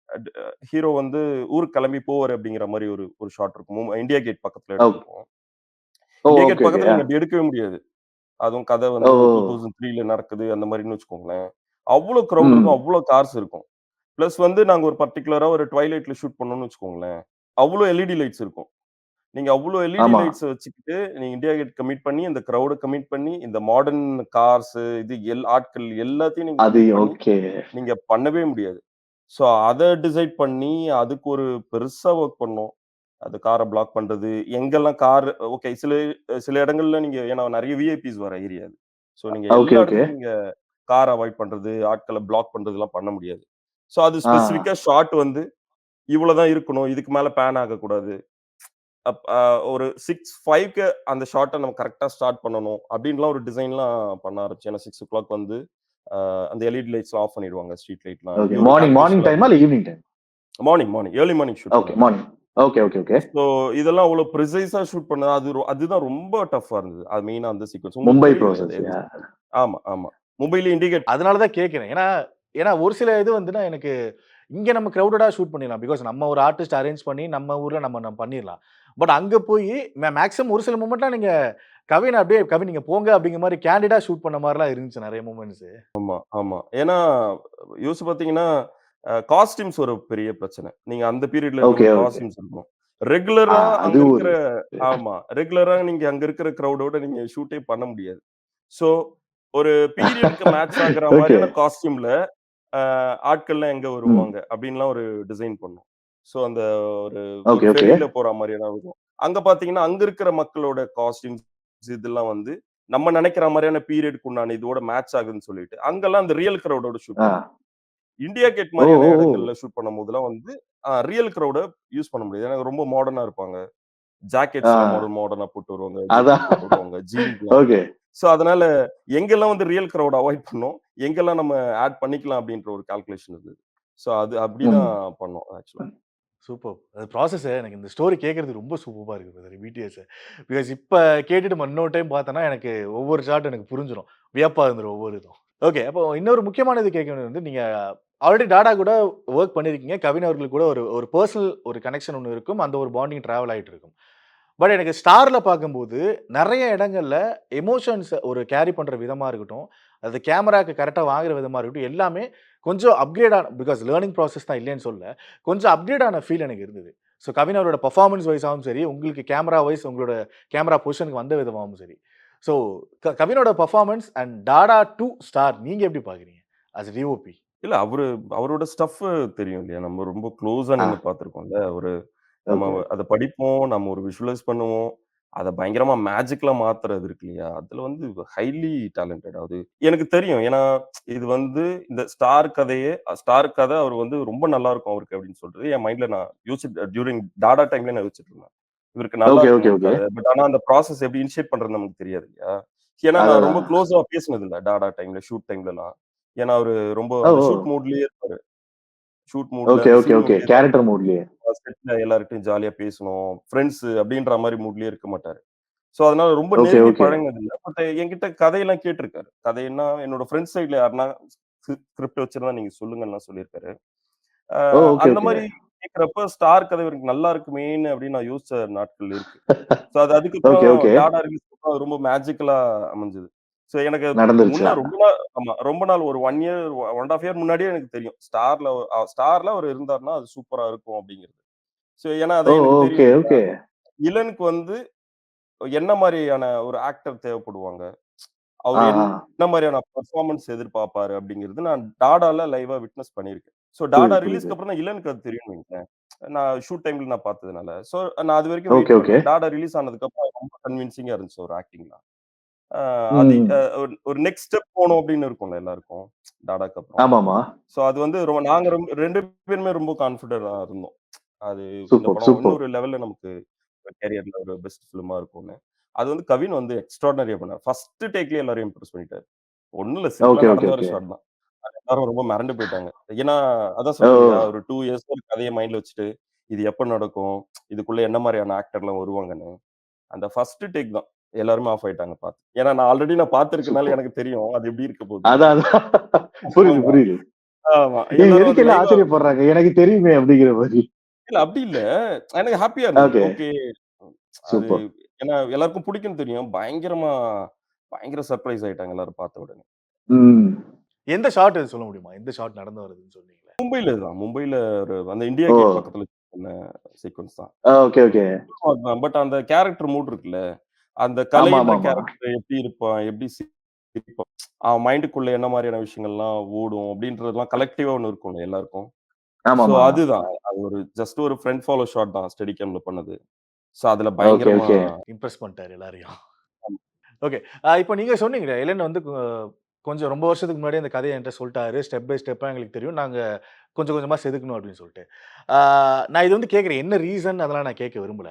ட் ஹீரோ வந்து ஊருக்கு கிளம்பி போவாரு அப்படிங்கிற மாரி ஒரு ஒரு ஷாட் இருக்கும். இந்தியா கேட் பக்கத்துல ஓ! எடுத்திருப்போம். ஓ! India okay, gate okay. பக்கத்துல ஆ. நீங்க அப்படி எடுக்கவே முடியாது. அதுவும் கதை ஓ! வந்து 2003ல நடக்குது அந்த மாதிரின்னு வச்சுக்கோங்களேன். அவ்ளோ க்ரவுட் ம். இருக்கும். அவ்ளோ கார்ஸ் இருக்கும். பிளஸ் வந்து நாங்க ஒரு பர்ட்டிகுலரா ஒரு ட்வைலைட்ல ஷூட் பண்ணோம்னு வச்சுக்கோங்களேன். அவ்ளோ எல்இடி லைட்ஸ் இருக்கும். நீங்க அவ்ளோ எல்இடி ஆமா. லைட்ஸ வச்சுக்கிட்டு, நீங்க இண்டியா கேட் கமிட் பண்ணி, இந்த கிரவுட கமிட் பண்ணி, இந்த மாடர்ன் கார்ஸ் இது ஆட்கள் எல்லாத்தையும் நீங்க அது கமிட் பண்ணி, ஓகே. நீங்க பண்ணவே முடியாது. ஸோ அத டிசைட் பண்ணி, அதுக்கு ஒரு பெருசா வொர்க் பண்ணோம். அது கார பிளாக் பண்றது, எங்கெல்லாம் கார் ஓகே சில சில இடங்கள்ல நீங்க ஏன்னா நெறைய விஐபிஸ் வர ஏரியா அது. ஸோ நீங்க ஓகே, எல்லா ஓகே. இடத்துலயும் நீங்க கார் அவாய்ட் பண்றது, ஆட்கள பிளாக் பண்றதுலாம் பண்ண முடியாது. ஸோ அது ஆ. ஸ்பெசிஃபிக்கா ஷாட் வந்து இவ்வளோ தான் இருக்கணும். இதுக்கு மேல பேன் ஆகக்கூடாது. அப் அ ஒரு 6:05க்கு அந்த ஷாட்ட நம்ம கரெக்ட்டா ஸ்டார்ட் பண்ணணும். அப்டின்லாம் ஒரு டிசைன்லாம் பண்ண ஆரம்பிச்சேன். ஏன்னா 6:00 வந்து அந்த எல்இடி லைட்ஸ்லாம் ஆஃப் பண்ணிடுவாங்க. ஸ்ட்ரீட் லைட்லாம். ஓகே. இப்படி ஒரு மார்னிங் மார்னிங் கால்குலேஷன்லாம் டைமா? இருந்தது. இல்ல evening time? Morning early morning shoot okay. பண்ணது. Morning. Okay, okay, okay. So இதெல்லாம் அவ்வளோ ப்ரிசைஸா ஷூட் பண்ணது. அதுதான் ரொம்ப டஃப்பா இருந்தது. அது மெயினா அந்த சீக்வென்ஸ். உங்களுக்கு மும்பை தெரியும் அது ப்ராசஸ். எந்த சீக்வென்ஸ். ஆமா, ஆமா. மும்பைல இண்டிகேட் அதனால தான் கேட்கிறேன். ஏன்னா ஏன்னா ஒரு சில இது வந்துனா எனக்கு இங்க நம்ம கிரவுடடா ஷூட் பண்ணிடலாம். பிகாஸ் நம்ம ஒரு ஆர்டிஸ்ட் அரேஞ்ச் பண்ணி நம்ம ஊர்ல நம்ம பண்ணிரலாம். பட் அங்க போயி மேக்ஸிமம் ஒரு சில மொமெண்ட்லாம் நீங்க கவின் அப்படியே கவின் நீங்க போங்க அப்படிங்கிற மாரி கேண்டிடா ஷூட் பண்ண மாரிலாம் இருந்துச்சு நெறைய மொமெண்ட்ஸ். ஆமா. ஏன்னா யோசிச்சு பார்த்தீங்கன்னா, காஸ்டியூம்ஸ் ஒரு பெரிய பிரச்சனை. நீங்க அந்த பீரியட்ல ஓகே, இருக்கணும் ஓகே. காஸ்டியூம்ஸ் இருக்கணும். ரெகுலரா அது அங்க ஒரு இருக்கிற ஆமா. ரெகுலரா நீங்க அங்க இருக்கிற கிரவுடோட நீங்க ஷூட்டே பண்ண முடியாது. ஸோ ஒரு பீரியடுக்கு மேட்ச் ஆகுற ஓகே. மாரியான காஸ்டியூம்ல அ ஆட்கள்லாம் எங்க ம். வருவாங்க? அப்டின்லாம் ஒரு டிசைன் பண்ணோம். ஸோ அந்த ஒரு ஒரு ஓகே, ஓகே. ஃபெரில போற மாரியான இருக்கும். அங்க பார்த்தீங்கன்னா, அங்க இருக்கிற மக்களோட காஸ்டியூம்ஸ் இதெல்லாம் வந்து நம்ம நெனைக்கிற மாரியான பீரியடுக்கு உண்டான இதோட மேட்ச் ஆகுதுன்னு சொல்லிட்டு, அங்கலாம் அந்த ரியல் கிரவுடோட ஷூட் ஆ. பண்ணோம். இண்டியா கேட் ஓ! மாரியான ஓ! ஓ! இடங்கள்ல ஷூட் பண்ணும்போதெல்லாம் வந்து ரியல் கிரவுட யூஸ் பண்ண முடியாது. ஏன்னா ரொம்ப மாடர்னா இருப்பாங்க. ஆ. ஜாக்கெட்ஸ்லாம் மாடர்னா போட்டு வருவாங்க. ஜெர்கி அதான். போட்டு வருவாங்க. ஜீன்ஸ்லாம். ஓகே. ஸோ அதனால எங்கெல்லாம் வந்து ரியல் கிரவுட் அவாய்ட் பண்ணோம், எங்கெல்லாம் நம்ம ஆட் பண்ணிக்கலாம் அப்டின்ற ஒரு கால்குலேஷன் இருந்தது. ஸோ அது ம். அப்டிதான் பண்ணோம் ஆக்சுவலா. சூப்பர்ப். அந்த ப்ராசஸ எனக்கு இந்த ஸ்டோரி கேட்கறது ரொம்ப சூப்பர்பா இருக்கு பிரதர் பிடிஎஸ். பிகாஸ் இப்ப கேட்டுட்டு நம்ம இன்னொரு டைம் பார்த்தோம்னா, எனக்கு ஒவ்வொரு ஷாட் எனக்கு புரிஞ்சிரும். வியப்பா இருந்துரும் ஒவ்வொரு இதும். ஓகே. அப்போ இன்னொரு முக்கியமானது கேட்க வேண்டியது வந்து, நீங்க ஆல்ரெடி டாடா கூட வொர்க் பண்ணியிருக்கீங்க. கவின் அவர்களுக்கு கூட ஒரு ஒரு பெர்சனல் ஒரு கனெக்ஷன் ஒண்ணு இருக்கும். அந்த ஒரு பாண்டிங் டிராவல் ஆயிட்டு இருக்கும். பட் எனக்கு ஸ்டார்ல பார்க்கும்போது, நெறைய இடங்கள்ல எமோஷன்ஸ் ஒரு கேரி பண்ற விதமா இருக்கட்டும், அது கேமராக்கு கரெக்ட்டா வாங்குற விதமா இருக்கட்டும், எல்லாமே கொஞ்சம் அப்கிரேட் ஆன பிகாஸ் லேர்னிங் ப்ராசஸ் தான் இல்லைன்னு சொல்லல. கொஞ்சம் அப்கிரேட் ஆன ஃபீல் எனக்கு இருந்தது. ஸோ கவின் அவரோட பெர்ஃபார்மன்ஸ் வைஸாவும் சரி, உங்களுக்கு கேமரா வைஸ் உங்களோட கேமரா பொசிஷனுக்கு வந்த விதமாவும் சரி. ஸோ கவினோட பெர்ஃபார்மன்ஸ் அண்ட் டாடா 2 ஸ்டார் நீங்க எப்படி பார்க்குறீங்க? As DOP. இல்ல அவரோட ஸ்டஃப் தெரியும் இல்லையா? நம்ம ரொம்ப க்ளோஸா ஆ. நின்னு பார்த்துருக்கோம்ல. நம்ம ஓகே. அத படிப்போம். நம்ம ஒரு விஷுவலைஸ் பண்ணுவோம். அத பயங்கரமா மேஜிக்கலா மாத்துறது இருக்கு இல்லையா? அதுல வந்து ஹைலி டேலண்டட் அது. எனக்கு தெரியும். ஏன்னா, இது வந்து இந்த ஸ்டார் கதை அவர் வந்து ரொம்ப நல்லா இருக்கும் அவருக்கு அப்படின்னு சொல்லிட்டு என் மைண்ட்ல நான் யோசிச்சுட்டு டியூரிங் டாடா டைம்ல நான் யோசிச்சுட்டு இருந்தேன். இவருக்கு நல்லா ஓகே, ஓகே, இருக்கும் ஓகே. கதை. பட் ஆனா அந்த ப்ராசஸ் எப்படி இனிஷியேட் பண்றதுன்னு நமக்கு தெரியாது இல்லையா? ஏன்னா அதான், நான் ரொம்ப அதான். க்ளோஸா பேசினது இல்ல டாடா டைம்ல, ஷூட் டைம்லலாம். ஏன்னா அவரு ரொம்ப ஓ! அந்த ஓ! ஷூட் மூட்லயே இருப்பாரு. ஷூட் மூட்ல ஓகே, அந்த ஓகே, சீன் ஓகே. முடியுது கேரக்டர் மோட்லயே. செட்ல எல்லார்கிட்டயும் ஜாலியா பேசணும். ஃப்ரெண்ட்ஸ் அப்படின்ற மாரி மூட்லயே இருக்க மாட்டாரு. ஸோ அதனால ரொம்ப ஓகே, நெருங்கி ஓகே. பழகுனது இல்ல. பட் என்கிட்ட கதையெல்லாம் கேட்டிருக்காரு. கதைன்னா என்னோட ஃப்ரெண்ட்ஸ் சைட்ல யாருன்னா ஸ்கிரிப்ட் வச்சிருந்தா நீங்க சொல்லுங்கன்னுலாம் சொல்லியிருக்காரு. அ ஓ! ஓகே, அந்த ஓகே. மாரி கேட்கிறப்ப ஸ்டார் கதை இவருக்கு நல்லா இருக்குமேன்னு அப்படின்னு நான் யோசிச்ச நாட்கள் இருக்கு. ஸோ அது அதுக்கப்புறம் ஓகே, ஓகே. டாடா ரிலீஸ்க்கு அப்புறம் அது ரொம்ப மேஜிக்கலா அமைஞ்சது. ஸோ எனக்கு நடந்துருச்சா? ரொம்ப நாள் ஆமா. ரொம்ப நாள் ஒரு 1 இயர் 1 1/2 இயர் முன்னாடியே எனக்கு தெரியும். ஸ்டார்ல அவரு இருந்தாருன்னா, அது சூப்பரா இருக்கும் அப்படிங்கிறது. ஸோ ஏன்னா ஓ! அது எனக்கு ஓகே, தெரியும். ஓகே. இலனுக்கு வந்து என்ன மாரியான ஒரு ஆக்டர் தேவைப்படுவாங்க? ஆ, அவரு ஆ. என்ன மாரியான பெர்ஃபார்மன்ஸ் எதிர்பார்ப்பாரு அப்படிங்கிறது நான் டாடால லைவ்வா விட்னஸ் பண்ணியிருக்கேன். ஸோ டாடா புரியுது, புரியுது. ரிலீஸ்க்கு அப்புறம் தான் இலனுக்கு அது தெரியும்னு வைங்களேன். நான் ஷூட் டைம்ல நான் பார்த்ததுனால. ஸோ நான் அதுவரைக்கும் ஓகே, வெயிட் ஓகே. பண்ணேன். டாடா ரிலீஸ் ஆனதுக்கப்புறம் ரொம்ப கன்வின்சிங்கா இருந்துச்சு அவரு ஆக்டிங்லாம். அ அது ம். ஒரு ஒரு நெக்ஸ்ட் ஸ்டெப் போணும் அப்படின்னு இருக்கும்ல எல்லாருக்கும். டாடாக்கு அப்புறம். ஆமாமா. ஸோ அது வந்து நாங்க 2 பேருமே ரொம்ப கான்ஃபிடென்ட்டா இருந்தோம். அது இந்த சூப்பர், படம் சூப்பர். இன்னொரு லெவல்ல நமக்கு கேரியர்ல ஒரு பெஸ்ட் ஃபிலிமா இருக்கும்னு. அது வந்து கவின் வந்து எக்ஸ்ட்ரார்டினரியா பண்ணாரு. ஃபர்ஸ்ட் டேக்லயே எல்லாரையும் இம்ப்ரெஸ் பண்ணிட்டாரு. ஒண்ணும் இல்ல சிம்பிளா ஓகே, ஓகே, நடந்து வர ஓகே. ஷாட் தான். எல்லாரும் ரொம்ப மிரண்டு போயிட்டாங்க. ஏன்னா, அதான் ஓ! சொல்றேன் இல்லையா, ஒரு 2 இயர்ஸா ஒரு கதைய மைண்ட்ல வச்சுட்டு, இது எப்ப நடக்கும்? இதுக்குள்ள என்ன மாரியான ஆக்டர்லாம் வருவாங்கன்னு. அந்த ஃபர்ஸ்ட் டேக் தான். எல்லாருமே ஆஃப் ஆயிட்டாங்க பார்த்து. ஏன்னா நான் ஆல்ரெடி பார்த்திருக்கனால சூப்பர். எனக்கு தெரியும். அது எப்படி இருக்க போகுதுன்னு. அதான், அதான். புரியுது, ஆமா, புரியுது. ஆமா. இது எல்லாரும் எதுக்கு அது எல்லாம் லைவா ஆச்சரியப்படுறாங்க? எனக்கு தெரியுமே அப்படிங்கிற மாரி. இல்ல அப்படி இல்ல. எனக்கு ஹேப்பியா இருந்தது. ஓகே. ஓகே. அது சூப்பர். ஏன்னா எல்லாருக்கும் பிடிக்கும்னு தெரியும். பயங்கரமா பயங்கர சர்ப்ரைஸ் ஆயிட்டாங்க எல்லாரும் பார்த்த உடனே. ம். எந்த ஷாட் அது சொல்ல முடியுமா? எந்த ஷாட் நடந்து வருதுன்னு சொன்னீங்களே? மும்பைல தான். மும்பைல ஒரு அந்த இந்தியா ஓ! கேட் பக்கத்துல பண்ண சீக்வென்ஸ் தான். Okay, okay. பட் அந்த கேரக்டர் மூட் இருக்குல்ல, அந்த கலைன்ற ஆமாமாமா. கேரக்டர் எப்படி இருப்பான்? எப்படி சிரிப்பான்? அவன் மைண்டுக்குள்ள என்ன மாரியான விஷயங்கள்லாம் ஓடும்? அப்படின்றதெல்லாம் கலெக்டிவா ஒண்ணு இருக்கும்ல எல்லாருக்கும். ஸோ ஆமாமா. அதுதான். அது ஒரு ஜஸ்ட் ஒரு ஃப்ரண்ட் ஃபாலோ ஷாட் தான் ஸ்டெடி கேம்ல பண்ணது. ஸோ அதுல ஓகே, பயங்கரமா ஓகே. இம்ப்ரெஸ் பண்ணிட்டாரு எல்லாரையும். ஓகே. இப்போ நீங்க சொன்னீங்களே, எலன் வந்து கொஞ்சம் ரொம்ப வருஷத்துக்கு முன்னாடியே அந்த கதைய என்ட்ட சொல்ட்டாரு. ஸ்டெப் பை ஸ்டெப்பா எங்களுக்கு தெரியும். நாங்க கொஞ்சம் கொஞ்சமா செதுக்கணும் அப்படின்னு சொல்லிட்டு. ஆ நான் இது வந்து கேட்கிறேன். என்ன ரீசன் அதெல்லாம் நான் கேட்க விரும்பல.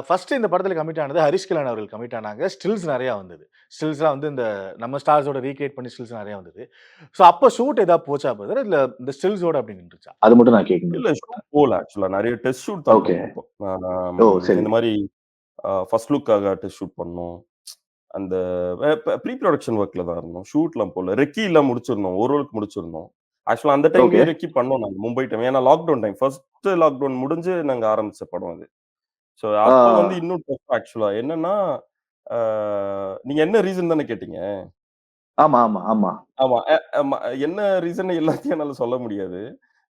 ஃபர்ஸ்ட்டு இந்த படத்துல கமிட் ஆனது ஹரிஷ் கல்யாண் அவர்கள் கமிட் ஆனாங்க. ஸ்டில்ஸ் நெறையா வந்தது. ஸ்டில்ஸ்லாம் வந்து இந்த நம்ம ஸ்டார்ஸோட ரீகிரியேட் பண்ணி ஸ்டில்ஸ் நெறையா வந்தது. ஸோ அப்ப ஷூட் ஏதாவது போச்சா பிரதர்? இல்ல இந்த ஸ்டில்ஸோட அப்படி நின்றுச்சா? அது மட்டும் நான் கேட்கணும். இல்ல ஷூட் போல ஆக்சுவலா. நெறைய டெஸ்ட் ஷூட் தான் ஓகே. பண்ணோம் அப்போ. ஓ! சரி. இந்த மாரி ஃபர்ஸ்ட் லுக்காக டெஸ்ட் ஷூட் பண்ணோம். அந்த ப்ரீ புரொடக்ஷன் ஒர்க்ல தான் இருந்தோம். ஷூட்லாம் போல. ரெக்கிலாம் முடிச்சிருந்தோம். ஓரளவுக்கு முடிச்சிருந்தோம். ஆக்சுவலா அந்த ஓகே. டைம்லயே ரெக்கி பண்ணோம் நாங்க மும்பை டைம். ஏன்னா லாக்டவுன் டைம். ஃபர்ஸ்ட் லாக்டவுன் முடிஞ்சு நாங்க ஆரம்பிச்ச படம் அது. ஸோ ஆ. அப்ப வந்து இன்னும் டஃப் ஆக்சுவலா. என்னன்னா, ஆ நீங்க என்ன ரீசன் தானே கேட்டீங்க? ஆமா, ஆமா, ஆமா. ஆமா. ஆமா. என்ன ரீசன் எல்லாத்தையும் என்னால சொல்ல முடியாது.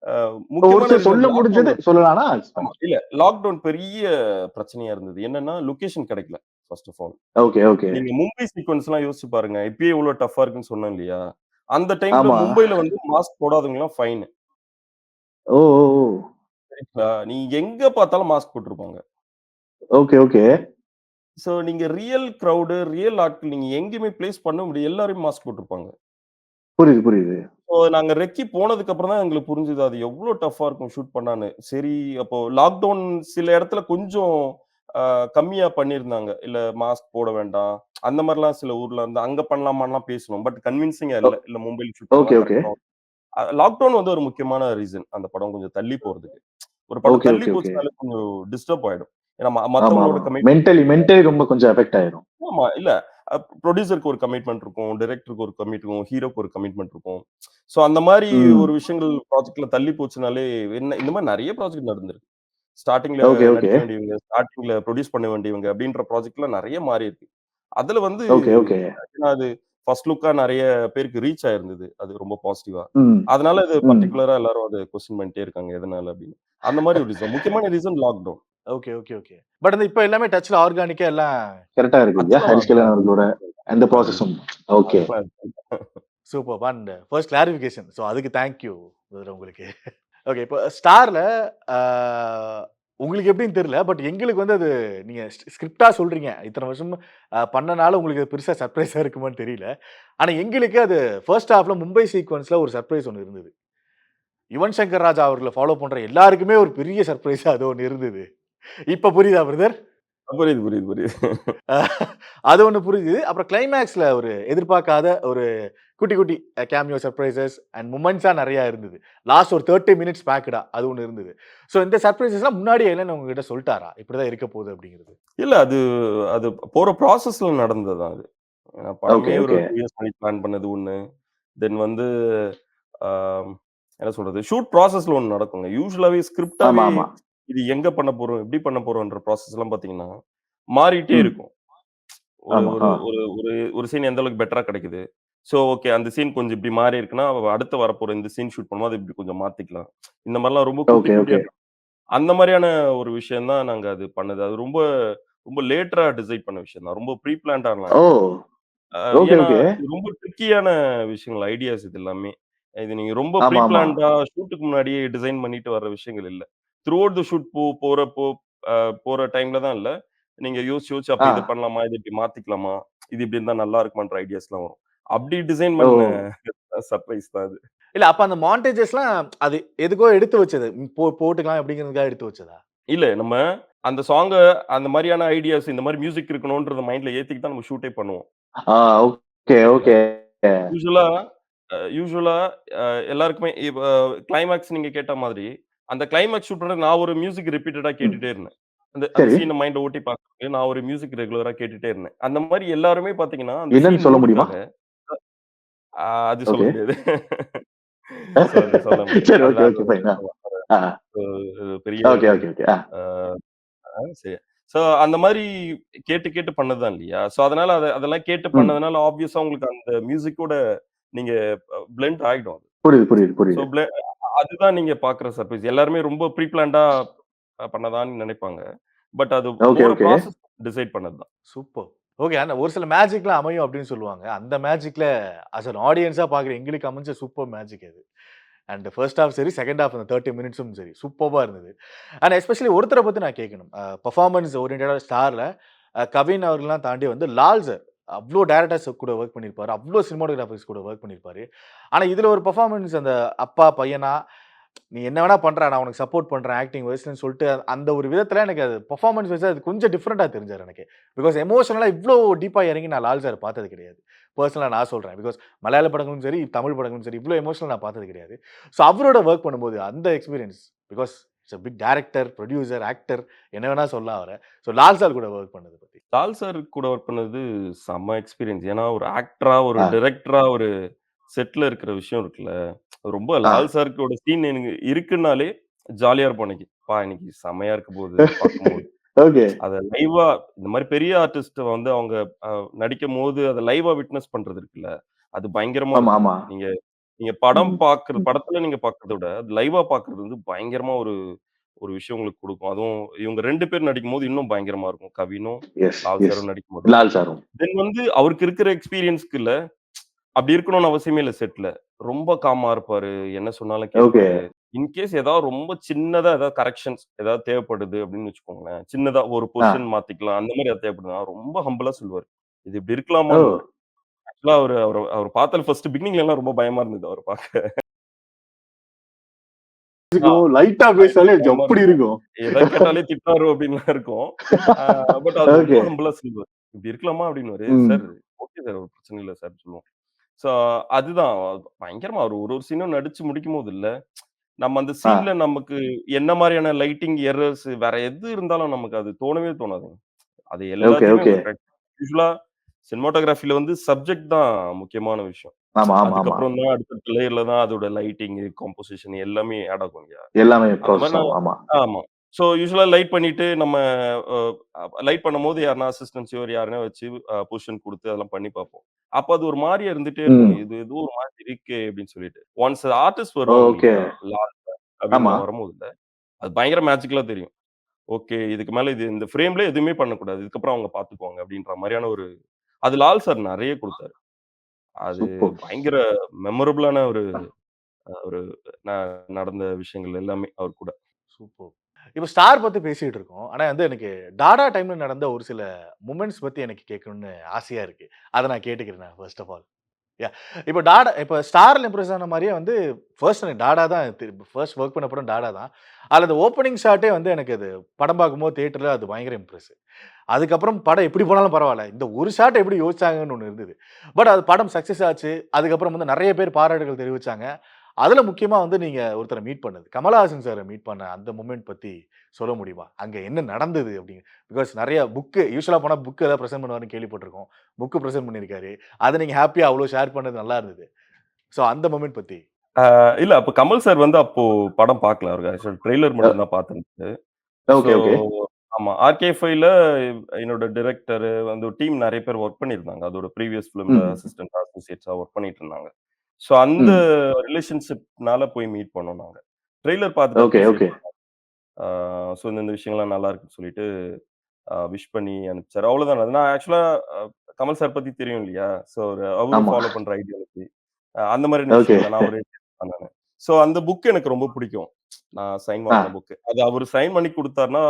அ ஒரு முக்கியமான சில ரீசன் சொல்ல முடிஞ்சது லாக்டவுன். சொல்லலாம்னா? ஆமா. இல்ல லாக்டவுன் பெரிய பிரச்சனையா இருந்தது. என்னன்னா, லொகேஷன் கிடைக்கல. First of all. Okay, okay. நீங்க மும்பை சீக்வென்ஸ்லாம் யோசிச்சு பாருங்க. இப்பயே இவ்ளோ டஃப்பா இருக்குன்னு சொன்னேன் இல்லையா? அந்த டைம்ல ஆமா. மும்பைல வந்து மாஸ்க் போடாதவங்கலாம் ஃபைன். ஓ! ஓ! ஓ! சரிங்களா? நீங்க எங்க பார்த்தாலும் மாஸ்க் போட்டுருப்பாங்க. Okay, okay. ஸோ நீங்க ரியல் கிரவுடு, ரியல் ஆட்கள் நீங்க எங்கேயுமே பிளேஸ் பண்ண முடியாது. எல்லாரும் மாஸ்க் போட்டுருப்பாங்க. புரியுது, புரியுது. ஸோ நாங்க ரெக்கி போனதுக்கு அப்புறம் தான் எங்களுக்கு புரிஞ்சது. அது எவ்ளோ டஃப்பா இருக்கும் ஷூட் பண்ணான்னு. சரி, அப்போ லாக்டவுன் சில இடத்துல கொஞ்சம் அ கம்மியா பண்ணியிருந்தாங்க. இல்ல மாஸ்க் போட வேண்டாம். அந்த மாரிலாம் சில ஊர்ல வந்து அங்க பண்ணலாமான்லாம் பேசினோம். பட் கன்வின்சிங்கா ஓ இல்ல. இல்ல மும்பைல ஷூட் பண்ணா ஓகே, ஓகே. கரெக்ட்டா லாக்டவுன் வந்து ஒரு முக்கியமான ரீசன். அந்த படம் கொஞ்சம் தள்ளி போறதுக்கு. ஒரு படம் ஓகே, தள்ளி ஓகே, ஓகே. போச்சுனாலே கொஞ்சம் டிஸ்டர்ப் ஆயிடும். ஏன்னா ஆமா, மத்தவங்களோட ஆமா. கமிட்மெண்ட் மென்டலி மென்டலி ரொம்ப கொஞ்சம் அஃபெக்ட் ஆயிரும். ஆமா. இல்ல புரொடியூசருக்கு ஒரு கமிட்மெண்ட் இருக்கும். டைரக்டருக்கு ஒரு கமிட் இருக்கும். ஹீரோக்கு ஒரு கமிட்மெண்ட் இருக்கும். ஸோ அந்த மாரி ஒரு ம். விஷயங்கள் ப்ராஜெக்ட்ல தள்ளி போச்சுனாலே என்ன இந்த மாரி நெறைய ப்ராஜெக்ட் நடந்திருக்கு. ஸ்டார்ட்டிங்ல ஓகே, ஓகே. நடிக்க வேண்டியவங்க, ஸ்டார்ட்டிங்ல புரொடியூஸ் பண்ண வேண்டியவங்க அப்டின்ற ப்ராஜெக்ட்லாம் நெறைய மாறியிருக்கு. அதுல வந்து ஓகே, ஓகே. ஏன்னா அது ஃபர்ஸ்ட் லுக்கா நெறைய பேருக்கு ரீச் ஆயிருந்தது. அது ரொம்ப பாசிட்டிவா. ம். அதனால இது ம். பர்ட்டிகுலரா எல்லாரும் அத கொஸ்டின் பண்ணிட்டே இருக்காங்க. எதனால அப்டின்னு. அந்த மாரி ஒரு ரீசன். முக்கியமான reason lockdown. Okay, okay, okay. But வந்து இப்ப எல்லாமே டச்ல ஆர்கானிக்கா எல்லாம் கரெக்ட்டா இருக்கு இல்லையா? அதெல்லாம் ஹரிஷ் கல்யாண் அவர்களோட அந்த அதெல்லாம் ப்ராசஸும். ஓகே. அதெல்லாம் இருக்கு. Superb. And first clarification. So அதுக்கு தேங்க் யூ பிரதர் உங்களுக்கு. ஓகே. இப்போ ஸ்டார்ல ஆ உங்களுக்கு எப்படின்னு தெரியல. பட் எங்களுக்கு வந்து அது நீங்க ஸ்கிரிப்ட்டா சொல்றீங்க. இத்தன வருஷம் பண்ணனால உங்களுக்கு அது பெருசா சர்ப்ரைஸா இருக்குமான்னு தெரியல. ஆனா எங்களுக்கு அது ஃபர்ஸ்ட் ஹால்ஃப்ல மும்பை சீக்வென்ஸ்ல ஒரு சர்ப்ரைஸ் ஒண்ணு இருந்தது. யுவன் சங்கர் ராஜா அவர்கள ஃபாலோ பண்ற எல்லாருக்குமே ஒரு பெரிய சர்ப்ரைஸா அது ஒண்ணு இருந்தது. இப்ப புரியுதா பிரதர்? புரியுது, புரியுது, புரியுது. அது ஒண்ணு புரியுது. அப்புறம் கிளைமாக்ஸ்ல ஒரு எதிர்பார்க்காத ஒரு குட்டி, குட்டி கேமியோ சர்ப்ரைசஸ் அண்ட் மொமெண்ட்ஸா நெறையா இருந்தது. லாஸ்ட் ஒரு 30 மினிட்ஸ் பேக்டா அது ஒண்ணு இருந்தது. ஸோ இந்த சர்ப்ரைசஸ்லாம் முன்னாடியே எலன் உங்ககிட்ட சொல்ட்டாரா? இப்படிதான் இருக்க போகுது அப்படிங்கிறது. இல்ல அது அது போற ப்ராசஸ்ல நடந்தது தான் அது. ஓகே, படமே ஒரு ஓகே. 2 இயர்ஸ் முன்னாடி பிளான் பண்ணது ஒண்ணு. தென் வந்து ஆ என்ன சொல்றது? ஷூட் ப்ராசஸ்ல ஒண்ணு நடக்குங்க. யூசுவலாவே ஆமா, ஸ்கிரிப்டாவே ஆமா. இது எங்க பண்ண போறோம்? எப்படி பண்ண போறோம்ன்ற ப்ராசஸ்லாம் பார்த்தீங்கன்னா, மாறிட்டே ம். இருக்கும். ஒரு ஆமா. ஒரு ஒரு ஒரு ஒரு சீன் எந்த அளவுக்கு பெட்டரா கிடைக்குது. ஸோ ஓகே அந்த சீன் கொஞ்சம் இப்படி மாறி இருக்குன்னா, அடுத்து வரப்போற இந்த சீன் ஷூட் பண்ணும்போது அது இப்படி கொஞ்சம் மாத்திக்கலாம். இந்த மாரிலாம் ரொம்ப குட்டி ஓகே, குட்டியா ஓகே. அந்த மாரியான ஒரு விஷயம் தான் நாங்க அது பண்ணது. அது ரொம்ப ரொம்ப லேட்டரா டிசைட் பண்ண விஷயம் தான். ரொம்ப ப்ரீ பிளான்டாலாம் ஓ! இல்ல. ஓகே, ஏன்னா ஓகே. இது ரொம்ப ட்ரிக்கியான விஷயங்கள், ஐடியாஸ் இது எல்லாமே. இது நீங்க ரொம்ப ப்ரீ ஆமா, ஆமா. பிளான்டா ஷூட்டுக்கு முன்னாடியே டிசைன் பண்ணிட்டு வர்ற விஷயங்கள் இல்ல. த்ரூ அவுட் த ஷூட் போறப்போ போற டைம்ல தான் இல்ல. நீங்க யோசிச்சு யோசிச்சு அப்ப ஆ. இத பண்ணலாமா? இத இப்படி மாத்திக்கலாமா? இது இப்படி இருந்தா நல்லா இருக்குமான்ற ஐடியாஸ்லாம் வரும். அப்படி டிசைன் ஓ! பண்ண சர்ப்ரைஸ் தான் அது. இல்ல அப்ப அந்த மான்டேஜஸ்லாம் அது எதுக்கோ எடுத்து வச்சது. போட்டுக்கலாம் அப்படிங்கிறதுக்காக எடுத்து வச்சதா? இல்ல நம்ம அந்த சாங்க அந்த மாரியான ஐடியாஸ் இந்த மாரி மியூசிக் இருக்கணும்ன்றத மைண்ட்ல ஏத்திட்டு தான் நம்ம ஷூட்டே பண்ணுவோம். ஆ ஓகே, ஓகே. யூசுவலா யூசுவலா அ எல்லாருக்குமே இப்ப கிளைமாக்ஸ் நீங்க கேட்ட மாதிரி, அந்த கிளைமாக்ஸ் ஷூட் பண்ண நான் ஒரு மியூசிக் ரிப்பீட்டடா ம். கேட்டுட்டே இருந்தேன். அந்த அந்த சரி. சீன மைண்ட்ல ஓட்டி பார்க்கறதுக்கு நான் ஒரு மியூசிக் ரெகுலரா கேட்டுட்டே இருந்தேன். அந்த மாரி எல்லாருமே பார்த்தீங்கன்னா, அந்த என்னன்னு சீன் சொல்ல முடியுமா? மூடுக்காக அது சொல்ல ஓகே. முடியாது. சொல்ல முடியாது. சரி. ஓகே, அதுல அது ஓகே. ஃபைன். ஆ. ஆ. பெரிய ஓகே, ஒரு ஓகே, ஓகே. ஆ. அ சரி. ஸோ அந்த மாரி கேட்டு கேட்டு பண்ணது தான் இல்லையா? ஸோ அதனால அதெல்லாம் கேட்டு ம். பண்ணதுனால ஆப்வியஸா உங்களுக்கு அந்த மியூசிக்கோட நீங்க பிளெண்ட் ஆயிடும் அது. புரியுது, புரியுது, ஸோ புரியுது. அதுதான் நீங்க பார்க்குற சர்ப்ரைஸ். எல்லாருமே ரொம்ப ப்ரீ பிளான்டா பண்ணதான்னு நெனைப்பாங்க. பட் அது ஓகே, ஓவரா ஓகே. ப்ராசஸ் டிசைட் பண்ணது தான். சூப்பர். ஓகே. ஆனா ஒரு சில மேஜிக்லாம் அமையும் அப்படின்னு சொல்லுவாங்க. அந்த மேஜிக்ல அஸ் அன் ஆடியன்ஸா பார்க்குற எங்களுக்கு அமைஞ்ச சூப்பர் மேஜிக் அது. அண்ட் ஃபர்ஸ்ட் ஹாஃப் சரி, செகண்ட் ஹாஃப் அந்த 30 மினிட்ஸும் சரி, சூப்பர்பா இருந்தது. அண்ட் எஸ்பெஷலி ஒருத்தர பத்தி நான் கேட்கணும். பெர்ஃபார்மன்ஸ் ஓரியன்டடா ஸ்டார்ல கவின் அவர்கள்லாம் தாண்டி வந்து லால் சார் அவ்ளோ டைரக்டர்ஸ் கூட வொர்க் பண்ணியிருப்பாரு. அவ்ளோ சினிமாட்டோகிராஃபர்ஸ் கூட வொர்க் பண்ணியிருப்பாரு. ஆனா இதுல ஒரு பெர்ஃபார்மன்ஸ் அந்த அப்பா, பையனா நீ என்ன வேணா பண்றா, நான் உனக்கு சப்போர்ட் பண்றேன் ஆக்டிங் வைஸ்ன்னு சொல்லிட்டு அந்த ஒரு விதத்துல எனக்கு அது பெர்ஃபார்மன்ஸ் வைஸா அது கொஞ்சம் டிஃபரெண்ட்டா தெரிஞ்சாரு எனக்கு. பிகாஸ் எமோஷனலா இவ்ளோ டீப்பா இறங்கி நான் லால் சார் பார்த்தது கிடையாது. பெர்சனலா நான் சொல்றேன். பிகாஸ் மலையாள படங்களும் சரி, தமிழ் படங்களும் சரி, இவ்ளோ எமோஷனல் நான் பார்த்தது கிடையாது. ஸோ அவரோட வொர்க் பண்ணும்போது அந்த experience because it's a big director, producer, actor என்ன வேணா சொல்லலாம் அவர. ஸோ லால் சார் கூட வொர்க் பண்ணத பத்தி. லால் சார் கூட ஒர்க் பண்ணது செம்ம எக்ஸ்பீரியன்ஸ். ஏன்னா ஒரு ஆக்டரா, ஒரு ஆ, டைரக்டரா ஒரு செட்ல இருக்கிற விஷயம் இருக்குல்ல. ரொம்ப ஆ. லால் சாருக்கோட சீன் எனக்கு இருக்குன்னாலே ஜாலியா இருப்போம் அன்னைக்கு. இன்னைக்கு செம்மையா இருக்க போகுது பார்க்கும்போது. ஓகே. அத லைவா இந்த மாரி பெரிய ஆர்டிஸ்ட் வந்து அவங்க அ நடிக்கும்போது அத லைவா விட்னஸ் பண்றது இருக்குல்ல, அது பயங்கரமா ஆமா, இருக்கும். ஆமா. நீங்க நீங்க படம் ம். பார்க்குறது ம். படத்துல நீங்க பார்க்கறத விட, அது லைவா பார்க்குறது வந்து பயங்கரமா ஒரு ஒரு விஷயம் உங்களுக்கு குடுக்கும். அதுவும் இவங்க 2 பேர் நடிக்கும்போது இன்னும் பயங்கரமா இருக்கும். கவினும், எஸ், லால் எஸ். சாரும் நடிக்கும்போது. லால் சாரும். தென் வந்து அவருக்கு இருக்கிற எக்ஸ்பீரியன்ஸ்க்கு இல்ல, அப்படி இருக்கணும்னு அவசியமே இல்ல செட்ல. ரொம்ப காமா இருப்பாரு. என்ன சொன்னாலும் ஓகே. கேட்பாரு. இன்கேஸ் ஏதாவது ரொம்ப சின்னதா ஏதாவது கரெக்ஷன்ஸ் ஏதாவது தேவைப்படுது அப்படின்னு வச்சுக்கோங்களேன். சின்னதா ஒரு ஆ. பொசிஷன் மாத்திக்கலாம். அந்த மாரி ஏதாவது தேவைப்படுதுன்னா, ரொம்ப ஹம்பிளா சொல்லுவாரு. இது இப்படி ஓ! இருக்கலாமான்னுவாரு. ஆக்சுவலா அவரு அவர அவர பார்த்தாலே ஃபர்ஸ்ட் பிகினிங்லலாம் ரொம்ப பயமா இருந்தது அவர பார்க்க. ஆ இருக்கும். லைட்டா பேசினாலே பயமா எப்படி இருக்கும். இருக்கும்? எத கேட்டாலே திட்டுறாரோ அப்படின்லாம் இருக்கும். ஆ பட் அது ரொம்ப ஓகே. ஹம்பிளா சொல்லுவாரு. இப்படி இருக்கலாமா அப்படின்னுவாரு. சார் ம். ஓகே சார் ஒரு பிரச்சனை இல்ல சார் சொல்லுவோம். ஸோ அதுதான் பயங்கரமா அவரு ஒரு ஒரு சீனும் நடிச்சு முடிக்கும்போது இல்ல, நம்ம அந்த ஆ. சீன்ல நமக்கு என்ன மாரியான லைட்டிங் எரர்ஸ் வேற எது இருந்தாலும் நமக்கு அது தோணவே தோணாதுங்க. அது ஓகே, எல்லாத்தையுமே ஓகே. அவங்க கரெக்ட் யூசுவலா சினிமாட்டோகிராஃபில வந்து சப்ஜெக்ட் தான் முக்கியமான விஷயம். ஆமா, ஆமா, ஆமா. அதுக்கப்புறம் தான் அடுத்தடுத்த லேயர்ல தான் அதோட லைட்டிங், காம்போசிஷன் எல்லாமே ஆட் ஆகும் இல்லையா? எல்லாமே அந்த ப்ராசஸ் மாரி நான் ஆகும். ஆமா. ஆமா. ஸோ யூசுவலா லைட் பண்ணிட்டு நம்ம அ லைட் பண்ணும்போது யாருனா அசிஸ்டன்ட்ஸயோ யாருனா வச்சு பொசிஷன் குடுத்து அதெல்லாம் பண்ணி பார்ப்போம். அப்ப அது ஒரு மாரியா இருந்துட்டே இருக்கும். ம். இது ஏதோ ஒரு மாரி இருக்கே அப்படின்னு சொல்லிட்டு. ஒன்ஸ் ஆர்டிஸ்ட் வருவாங்க ஓகே. இல்லையா? லால் ஆமா. கவின்லாம் வரும்போதுல, அது பயங்கர மேஜிக்கலா தெரியும். ஓகே. இதுக்கு மேல இது இந்த ஃப்ரேம்ல எதுவுமே பண்ணக்கூடாது. இதுக்கப்புறம் அவங்க பார்த்துக்குவாங்க அப்படின்ற மாரியான ஒரு அது லால் சார் நெறைய குடுத்தாரு. அது சூப்பர். பயங்கர மெமரபிளான ஒரு ந நடந்த விஷயங்கள் எல்லாமே அவர் கூட. சூப்பர். இப்ப ஸ்டார் பத்தி பேசிட்டு இருக்கோம். ஆனா வந்து எனக்கு டாடா டைம்ல நடந்த ஒரு சில மொமெண்ட்ஸ் பத்தி எனக்கு கேட்கணும்னு ஆசையா இருக்கு. அத நான் கேட்டுக்கிறேன் நான் ஃபர்ஸ்ட் ஆஃப் ஆல். யாஹ்! இப்ப ஸ்டார்ல இம்ப்ரெஸ் ஆன மாரியே வந்து ஃபர்ஸ்ட் எனக்கு டாடா தான் ஃபர்ஸ்ட் வொர்க் பண்ண படம் டாடா தான். அதுல அந்த ஓப்பனிங் ஷாட்டே வந்து எனக்கு அது படம் பார்க்கும்போது தியேட்டர்ல அது பயங்கர இம்ப்ரெஸ். அதுக்கப்புறம் படம் எப்படி போனாலும் பரவால்ல. இந்த ஒரு ஷாட் எப்படி யோசிச்சாங்கன்னு ஒண்ணு இருந்தது. பட் அது படம் சக்சஸ் ஆச்சு. அதுக்கப்புறம் வந்து நெறைய பேர் பாராட்டுகள் தெரிவிச்சாங்க. அதுல முக்கியமா வந்து நீங்க ஒருத்தர மீட் பண்ணது. கமலஹாசன் சார மீட் பண்ண அந்த மொமெண்ட் பத்தி சொல்ல முடியுமா? அங்க என்ன நடந்தது அப்படின்னு? பிகாஸ் நெறைய யூசுவலா போனா புக் ஏதாவது பிரசன்ட் பண்ணுவாருன்னு கேள்விப்பட்டுருக்கோம். புக் பிரசன்ட் பண்ணியிருக்காரு. அத நீங்க ஹேப்பியா அவ்ளோ ஷேர் பண்ணது நல்லா இருந்தது. சோ அந்த மொமெண்ட் பத்தி. இல்ல அப்ப கமல் சார் வந்து அப்போ படம் பார்க்கல. அவருக்கு ஆக்சுவலா ட்ரெய்லர் அ மட்டும் தான் பார்த்திருந்தாரு. So okay, okay. ஆமா. ஆர்கே-5ல என்னோட டைரக்டர் வந்து டீம் நெறைய பேர் வொர்க் பண்ணியிருந்தாங்க. அதோட ப்ரீவியஸ் ஃபிலிம்ல ம். அசிஸ்டன்ட் அசோசியேட்ஸா வொர்க் பண்ணிட்டு இருந்தாங்க. ஸோ அந்த ம். ரிலேஷன்ஷிப்னால போய் மீட் பண்ணோம் நாங்க. ட்ரெய்லர் பார்த்துட்டு ஓகே, அப்ரிஷியேட் ஓகே. ஆ ஸோ இந்த விஷயங்கள்லாம் நல்லா இருக்குன்னு சொல்லிட்டு விஷ் பண்ணி அனுப்பிச்சாரு. அவ்வளோதான். நான் ஆக்சுவலா அ கமல் சார் பத்தி தெரியும் இல்லையா? ஸோ அவரும் ஆமா. ஃபாலோ பண்ற ஐடியாலஜி. அந்த மாரியான ஓகே. விஷயங்கள் தான். நான் ஒரு பண்ணேன். ஸோ அந்த புக் எனக்கு ரொம்ப பிடிக்கும். நான் சைன் ஆ. வாங்குன புக். அது அவரு சைன் பண்ணி குடுத்தாருன்னா,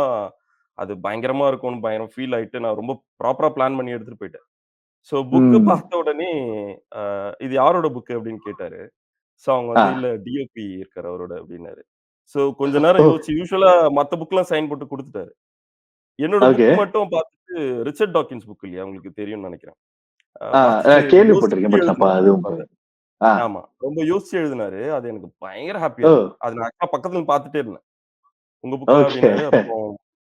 அது பயங்கரமா இருக்கும்னு பயங்கரம் ஃபீல் ஆயிட்டு, நான் ரொம்ப ப்ராப்பரா பிளான் பண்ணி எடுத்துட்டு போயிட்டேன். ஸோ புக்க ம். பார்த்த உடனே, அ "இது யாரோட புக்?" அப்படின்னு கேட்டாரு. ஸோ அவங்க ஆ. வந்து, "இல்ல டிஓபி இருக்காரு அவரோட" அப்படின்னாரு. ஸோ கொஞ்ச நேரம் ஓ! யோசிச்சு யூசுவலா மத்த புக்லாம் சைன் போட்டு குடுத்துட்டாரு. என்னோட ஓகே. புக் மட்டும் பார்த்துட்டு ரிச்சர்ட் டாக்கின்ஸ் புக் இல்லையா? உங்களுக்கு தெரியும்னு நெனைக்கிறேன். ஆ, பார்த்துட்டு கேள்விப்பட்டிருக்கேன். யோசிச்சு பட் நான் எழுதினாரு. அதுவும் ஆ. ஆமா. ரொம்ப யோசிச்சு எழுதினாரு. அது எனக்கு பயங்கர ஹேப்பியா ஓ! இருந்தது. அது நான் ஆக்சுவலா பக்கத்துல இருந்து பார்த்துட்டே இருந்தேன். "உங்க புக்கா?" ஓகே. அப்படின்னாரு. அப்புறம்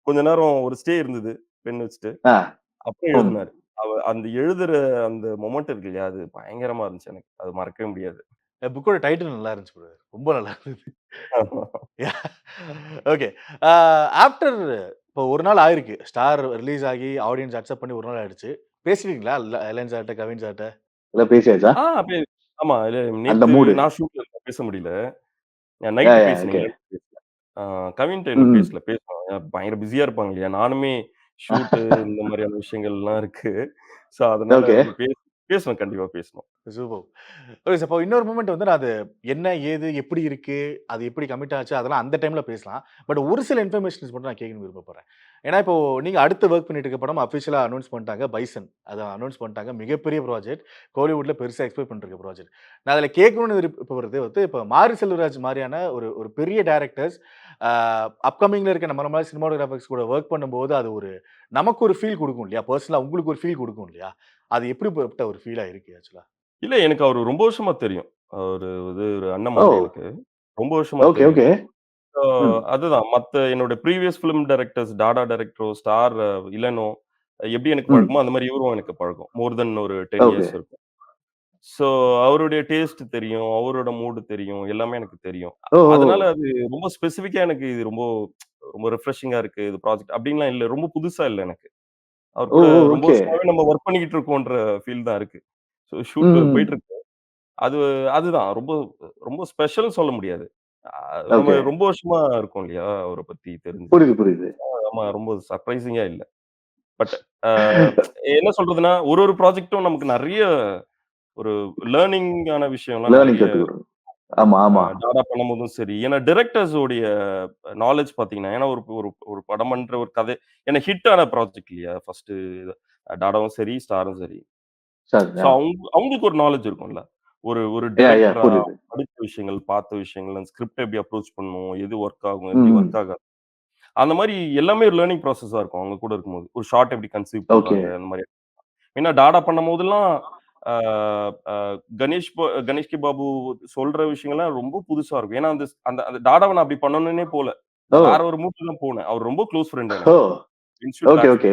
கொஞ்ச நேரம் ஒரு ஸ்டே இருந்தது. பென் வச்சுட்டு. ஆ. அப்புறம் ம். எழுதினாரு. அந்த எழுதுற அந்த மொமெண்ட் இருக்கு இல்லையா? அது பயங்கரமா இருந்துச்சு எனக்கு. அது மறக்கவே முடியாது. புக்கோட டைட்டில் நல்லா இருந்துச்சு பிரதர். ரொம்ப நல்லா இருந்தது. ஆமா. ஓகே. ஆஃப்டர் இப்போ ஒரு நாள் ஆயிருக்கு. ஸ்டார் ரிலீஸ் ஆகி ஆடியன்ஸ் அக்செப்ட் பண்ணி ஒரு நாள் ஆயிடுச்சு. பேசிட்டீங்களா? அலைன் சார்ட்ட, கவின் சார்ட்ட? எல்லாம் பேசியாச்சா? ஆ அப்ப ஆமா. இல்ல அந்த நேத்து மூடு. நான் ஷூட்ல இருந்தேன். பேச முடியல. நைட்டு பேசினேன். ஓகே. இரவு பேசல. கவின்ட்ட இன்னும் ம். பேசல. பேசணும். பயங்கர பிஸியா இருப்பாங்க இல்லையா? நானுமே ஷூட்டு இந்த மாதிரியான விஷயங்கள்லாம் இருக்கு. ஸோ அதனால ஓகே. வந்து பேசணும். கண்டிப்பா பேசணும். சூப்பர். Okay sir. இப்போ இன்னொரு மொமெண்ட் வந்து நான் அது என்ன, ஏது, எப்படி இருக்கு? அது எப்படி கமிட் ஆச்சு? அதெல்லாம் அந்த டைம்ல பேசலாம். பட் ஒரு சில இன்ஃபர்மேஷன்ஸ் மட்டும் நான் கேட்கணும்னு விருப்பப்படுறேன். ஏன்னா, இப்போ நீங்க அடுத்து வொர்க் பண்ணிட்டு இருக்க படம் அஃபிஷியலா அனௌன்ஸ் பண்ணிட்டாங்க. பைசன். அத அனௌன்ஸ் பண்ணிட்டாங்க. மிகப்பெரிய ப்ராஜெக்ட். கோலிவுட்ல பெருசா எக்ஸ்பெக்ட் பண்ணிட்டு இருக்க ப்ராஜெக்ட். நான் அதில கேட்கணும்னு விருப்பப்படுறது வந்து இப்போ மாரி செல்வராஜ் மாரியான ஒரு ஒரு பெரிய டைரக்டர்ஸ் அ அப்கமிங்ல இருக்க நம்மள மாரி சினிமாட்டோகிராஃபர்ஸ் கூட வொர்க் பண்ணும்போது அது ஒரு நமக்கு ஒரு ஃபீல் குடுக்கும் இல்லையா? பெர்சனலா உங்களுக்கு ஒரு ஃபீல் குடுக்கும் இல்லையா? அது எப்படிப்பட்ட ஒரு ஃபீலா இருக்கு ஆக்சுவலா? இல்ல எனக்கு அவரு ரொம்ப வருஷமா தெரியும். அவரு வந்து ஒரு அண்ணன் ஓ! மாதிரி எனக்கு. ரொம்ப வருஷமா ஓகே, தெரியும். ஓகே. ஸோ ம். அதுதான் மத்த என்னோட ப்ரீவியஸ் ஃபிலிம் டைரக்டர்ஸ் டாடா டைரக்டரோ, ஸ்டார் இளனோ எப்படி எனக்கு ம். பழக்கமோ, அந்த மாரி இவரும் எனக்கு பழக்கம். மோர் தென் ஒரு 10 ஓகே. இயர்ஸ் இருக்கும். ஸோ அவருடைய டேஸ்ட் தெரியும். அவரோட மூடு தெரியும். எல்லாமே எனக்கு தெரியும். ஓ! அதனால ஓ! அது ரொம்ப ஸ்பெசிஃபிக்கா எனக்கு இது ரொம்ப ரொம்ப ரிஃப்ரெஷிங்கா இருக்கு. இது ப்ராஜெக்ட் அப்டின்லாம் இல்ல. ரொம்ப புதுசா இல்ல எனக்கு. அவர் ஓ! கூட ஓ! ரொம்ப ஓகே. வருஷமாவே நம்ம வொர்க் பண்ணிக்கிட்டு இருக்கோன்ற ஃபீல் தான் இருக்கு. ஸோ ஷூட் ம். போயிட்டு இருக்கு. அது அதுதான் ரொம்ப ரொம்ப ஸ்பெஷல்னு சொல்ல முடியாது. அ நம்ம ஓகே. ரொம்ப வருஷமா இருக்கோம் இல்லையா? அவர பத்தி தெரிஞ்சு. புரியுது, புரியுது. ஆமா ரொம்ப சர்ப்ரைசிங்கா இல்ல. பட் அ என்ன சொல்றதுன்னா, ஒரு ஒரு ப்ராஜெக்ட்டும் நமக்கு நெறைய ஒரு லேர்னிங்கான விஷயம்லாம் லேர்னிங் நெறைய கத்துக்கணும். ஆமா, ஆமா. டாடா பண்ணும்போதும் சரி, ஏன்னா டைரக்டர்ஸ் உடைய நாலேட்ஜ் பார்த்தீங்கன்னா, ஏன்னா ஒரு ஒரு ஒரு படம் பண்ற ஒரு கதை ஏன்னா ஹிட் ஆன ப்ராஜெக்ட் இல்லையா? ஃபர்ஸ்ட்டு டாடாவும் சரி, ஸ்டாரும் சரி. சரி. ஸோ அவங்களுக்கு ஒரு நாலேட்ஜ் இருக்கும்ல. ஒரு ஒரு யாஹ் டைரக்டரா புரியுது. படிச்ச விஷயங்கள், பார்த்த விஷயங்கள், அந்த ஸ்கிரிப்ட் எப்படி அப்ரோச் பண்ணணும், எது ஒர்க் ஆகும், எப்படி ம். ஒர்க் ஆகாது. அந்த மாரி எல்லாமே ஒரு லேர்னிங் ப்ராசஸா இருக்கும். அவங்க கூட இருக்கும்போது. ஒரு ஷாட் எப்படி கன்சீவ் ஓகே. பண்றாங்க, அந்த மாரி. ஏன்னா டாடா பண்ணும்போதெல்லாம் ஆ அ கணேஷ் கே பாபு சொல்ற விஷயங்கள்லாம் ரொம்ப புதுசா இருக்கும். ஏன்னா அந்த அந்த அந்த டாடாவ நான் அப்படி பண்ணணும்னே போல. ஓ! நான் வேற ஒரு மூட்ல தான் போனேன். அவர் ரொம்ப க்ளோஸ் ஃப்ரெண்ட் ஓ! எனக்கு. Institute okay, batchmate. ஓகே.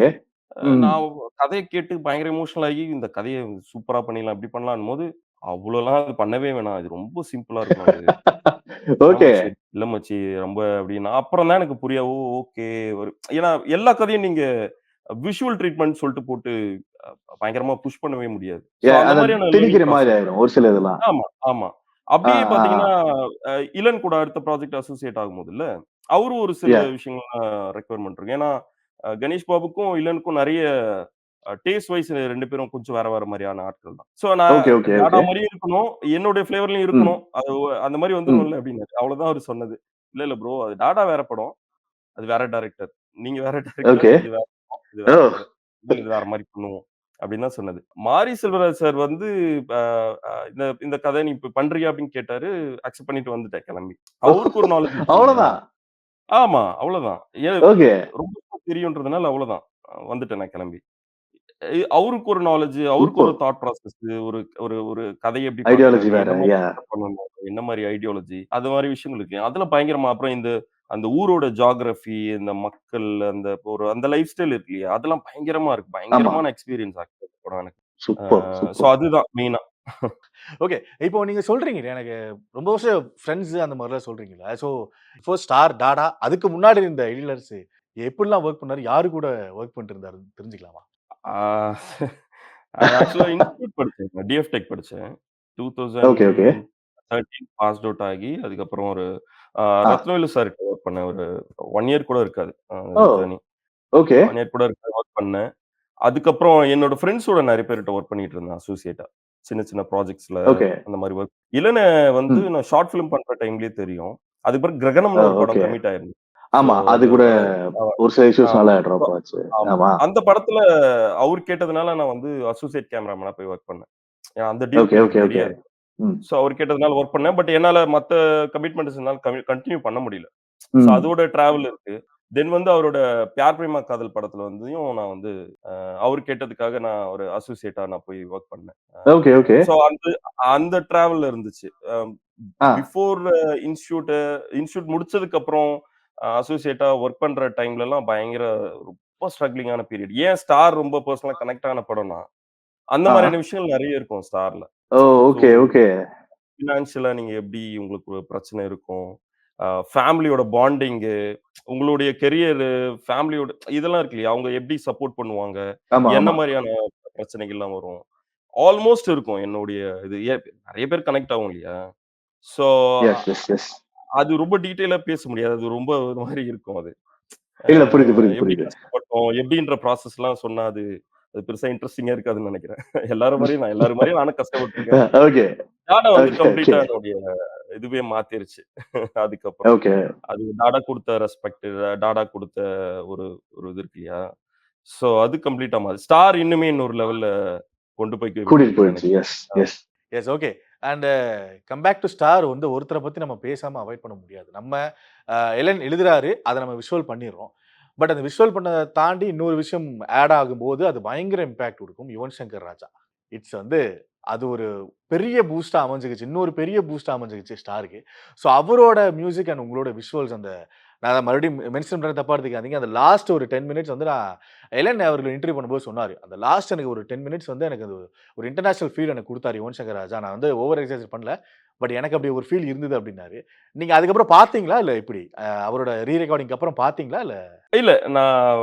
ம். நான் கதைய கேட்டு பயங்கர எமோஷனல் ஆகி, இந்த கதைய சூப்பரா பண்ணிடலாம், இப்படி பண்ணலான்னும்போது, அவ்வளோலாம் அது பண்ணவே வேணாம். இது ரொம்ப சிம்பிளா இருக்கணும் இது. என்ன ஓகே. மச்சி, இல்ல மச்சி ரொம்ப அப்படின்னா, அப்புறம் தான் எனக்கு புரிய ஓகே. ஒரு ஏன்னா எல்லா கதையும் நீங்க விஷுவல் ட்ரீட்மென்ட் சொல்லிட்டு போட்டு அ பயங்கரமா புஷ் பண்ணவே முடியாது. ஸோ அந்த அத மாதிரியான லேர்னிங் திணிக்கிற மாரி ப்ராசஸ். ஆயிரும். ஒரு சில இதெல்லாம். ஆமா, ஆமா. ஆ, அப்படியே ஆ, ஆ. பார்த்தீங்கன்னா, இளன் கூட அடுத்த ப்ராஜெக்ட் அசோசியேட் ஆகும்போதுல்ல, அவரும் ஒரு சில யாஹ் விஷயங்கள்லாம் ரெக்யர்மென்ட் இருக்கும். ஏன்னா, கணேஷ் பாபுக்கும், இளனுக்கும் நெறைய டேஸ்ட் வைஸ் 2 பேரும் கொஞ்சம் வேற வேற மாரியான ஆட்கள் தான். ஸோ நான் ஓகே, ஓகே, டாடா ஓகே. மாரியும் இருக்கணும், என்னுடைய ஃப்ளேவர்லயும் ம். இருக்கணும். அது அந்த மாரி ம். வந்துரும்ல அப்டின்னாரு. அவ்வளோதான் அவரு சொன்னது. இல்ல, இல்ல ப்ரோ அது டாடா வேற படம். அது வேற டைரக்டர். நீங்க வேற டைரக்டர். ஓகே. இது வேற படம். இது ஓ! வேற கதை. இது வேற மாரி பண்ணுவோம். அப்டின்னு தான் சொன்னது. மாரி செல்வராஜ் சார் வந்து அ அ இந்த இந்த கதை நீ இப்ப பண்றியா? அப்டின்னு கேட்டாரு. அக்செப்ட் பண்ணிட்டு வந்துட்டேன் கெளம்பி. அவருக்கு ஒரு நாலேட்ஜ் இருக்கும் இல்லையா? அவ்வளோதான். ஆமா, அவ்வளோதான். ஓகே. ரொம்ப தெரியுன்றதுனால அவ்வளோதான். வந்துட்டேன் நான் கெளம்பி. அவருக்கு ஒரு நாலேட்ஜ், அவருக்கு ஒரு சூப்பர். தாட் ப்ராசஸ் ஒரு ஒரு ஒரு கதைய எப்படி ஐடியாலஜி பார்க்குறாரு, வேற. என்ன மாரி யாஹ் செட்டப் பண்ணணும், என்ன மாரி ஐடியாலஜி, அது மாரி விஷயங்கள் இருக்கு. அதுல பயங்கரமா அப்புறம் அந்த ஊரோட ஜியோகிராஃபி, இந்த மக்கள், அந்த லைஃப் ஸ்டைல் இருக்கு இல்லையா? அதெல்லாம் பயங்கரமா இருக்கு. ஆமா. பயங்கரமான எக்ஸ்பீரியன்ஸ் ஆக்சுவலா இந்த படம் எனக்கு. Super, so super. அதுதான் மெயினா. ஓகே. இப்போ நீங்க சொல்றீங்க எனக்கு ரொம்ப வருஷம் ஃப்ரெண்ட்ஸ் அந்த மாரிலாம் சொல்றீங்கல்ல. ஸோ பிஃபோர் ஸ்டார், டாடா அதுக்கு முன்னாடி இருந்த எழிலரசு எப்படிலாம் வொர்க் பண்ணாரு? யாரு கூட வொர்க் பண்ணிட்டு இருந்தாருன்னு தெரிஞ்சுக்கலாமா? ஆ நான் ஆக்சுவலா இன்ஸ்டிடியூட் படிச்சேன். டிஎஃப் டெக் படிச்சேன். Okay, okay. 2013 பாஸ்ட் அவுட் ஆகி, அதுக்கப்புறம் ஒரு அ ஆ. ரத்னவேலு சார்ட்ட ஒர்க் பண்ணேன். ஒரு 1 இயர் கூட இருக்காது. ஓ! ஜர்னி. ஓகே, 1 இயர் கூட இருக்காது ஒர்க் பண்ணேன். அதுக்கப்புறம் என்னோட ஃப்ரெண்ட்ஸோட நெறைய பேர்ட்ட ஒர்க் பண்ணிட்டு இருந்தேன் அசோசியேட்டா. சின்ன சின்ன ப்ராஜெக்ட்ஸ்ல ஓகே. அந்த மாரி ஒர்க். இளன வந்து ம். நான் ஷார்ட் ஃபிலிம் பண்ற டைம்லயே தெரியும். அதுக்கு பிறகு கிரகணம்னு ஒரு படம் ஓகே. கமிட் ஆயிருந்தது. ஸோ ஆமா. அது அந்த கூட அ ஒரு சில ஆமா. இஷ்யூஸ்னால ட்ராப் ஆச்சு. ஆமா. ஆமா. அந்த படத்துல அவரு கேட்டதுனால நான் வந்து அசோசியேட் கேமராமேனா போய் ஒர்க் பண்ணேன். ஏன்னா அந்த டியூட்டி ஓகே, எனக்கு ஓகே, ஓகே. தெரியாது. ம். ஸோ அவரு கேட்டதுனால ஒர்க் பண்ணேன். பட் என்னால மத்த கமிட்மெண்ட்ஸ்னால கன்டின்யூ பண்ண முடியல. ஸோ ம். அதோட டிராவல் இருக்கு. தென் வந்து அவரோட பியார் பிரேமா காதல் படத்துல வந்துயும் நான் வந்து அவரு கேட்டதுக்காக நான் ஒரு அசோசியேட்டா நான் போய் ஒர்க் பண்ணேன். Okay, okay. ஸோ அந்த அந்த டிராவல் இருந்துச்சு. ஆ. பிஃபோர் இன்ஸ்டிடியூட் இன்ஸ்டிடியூட் முடிச்சதுக்கு அப்புறம் அசோசியேட்டா ஒர்க் பண்ற டைம்லலாம் பயங்கர ரொம்ப ஸ்ட்ரக்லிங்கான பீரியட். ஏன் ஸ்டார் ரொம்ப பெர்சனலா கனெக்ட் ஆன படம்னா, அந்த ஆ. மாரியான விஷயங்கள் நெறைய இருக்கும் ஸ்டார்ல. ஓ! So okay, okay. ஃபினான்ஷியலா நீங்க எப்படி உங்களுக்கு ஒரு பிரச்சனை இருக்கும். ஃபேமிலியோட பாண்டிங்கு, உங்களுடைய கெரியரு, ஃபேமிலியோட இதெல்லாம் இருக்கு இல்லையா? அவங்க எப்படி சப்போர்ட் பண்ணுவாங்க? ஆமா, என்ன ஆமா. மாரியான பிரச்சனைகள்லாம் வரும்? ஆல்மோஸ்ட் இருக்கும் என்னுடைய இது. நெறைய பேர் கனெக்ட் ஆகும் இல்லையா? So yes, yes, yes. அது ரொம்ப டீட்டெயிலா பேச முடியாது. அது ரொம்ப ஒரு மாரி இருக்கும் அது. இல்ல புரியுது, புரியுது, எப்படி புரியுது. கஷ்டப்பட்டோம், எப்படின்ற ப்ராசஸ்லாம் சொன்னா அது அது பெருசா இன்ட்ரஸ்டிங்கா இருக்காதுன்னு நெனைக்கிறேன். எல்லாரும் மாரியும் நானும் கஷ்டப்பட்டுருக்கேன். ஓகே, டாடா வந்து ஓகே, ஓகே, கம்ப்ளீட்டா என்னுடைய இதுவே மாத்திருச்சு. அதுக்கப்புறம். ஓகே. அது டாடா குடுத்த ரெஸ்பெக்ட், டாடா குடுத்த ஒரு ஒரு இது இருக்கு இல்லையா? ஸோ அது கம்ப்ளீட்டா மாறுச்சு. ஸ்டார் இன்னுமே இன்னொரு லெவல்ல கொண்டு போய் கூட்டிட்டு விட்டுருக்குன்னு போயிடுச்சு. நெனைக்கிறேன். Yes, yes. Yes okay. And come back to star வந்து ஒருத்தர பத்தி நம்ம பேசாம அவாய்ட் பண்ண முடியாது. நம்ம எலன் எழுதுறாரு. அத நம்ம விஷுவல் பண்ணிர்றோம். பட் அந்த விஷுவல் பண்ணத தாண்டி இன்னொரு விஷயம் ஆட் ஆகும்போது அது பயங்கர இம்பாக்ட் குடுக்கும். யுவன் சங்கர் ராஜா. இட்ஸ் வந்து அது ஒரு பெரிய பூஸ்ட்டா அமைஞ்சுகிச்சு. இன்னொரு பெரிய பூஸ்ட்டா அமைஞ்சுகிச்சு ஸ்டாருக்கு. ஸோ அவரோட மியூசிக் அண்ட் உங்களோட விஷுவல்ஸ் அந்த நான் அத மறுபடியும் மென்ஷன் பண்ண தப்பா எடுத்துக்காதீங்க. அந்த லாஸ்ட் ஒரு 10 மினிட்ஸ் வந்து நான் எலன் அவர்கள் இன்டர்வியூ பண்ணும்போது சொன்னாரு. அந்த லாஸ்ட் எனக்கு ஒரு 10 மினிட்ஸ் வந்து எனக்கு அது ஒரு இன்டர்நேஷனல் ஃபீல் எனக்கு குடுத்தாரு யுவன் சங்கர் ராஜா. நான் வந்து ஓவர் எக்ஸாஜரேட் பண்ணல. பட் எனக்கு அப்படி ஒரு ஃபீல் இருந்தது அப்டின்னாரு. நீங்க அதுக்கப்புறம் பார்த்தீங்களா? இல்ல எப்படி? அவரோட ரெக்கார்டிங்க்கு அப்புறம் பார்த்தீங்களா? இல்ல இல்ல நான்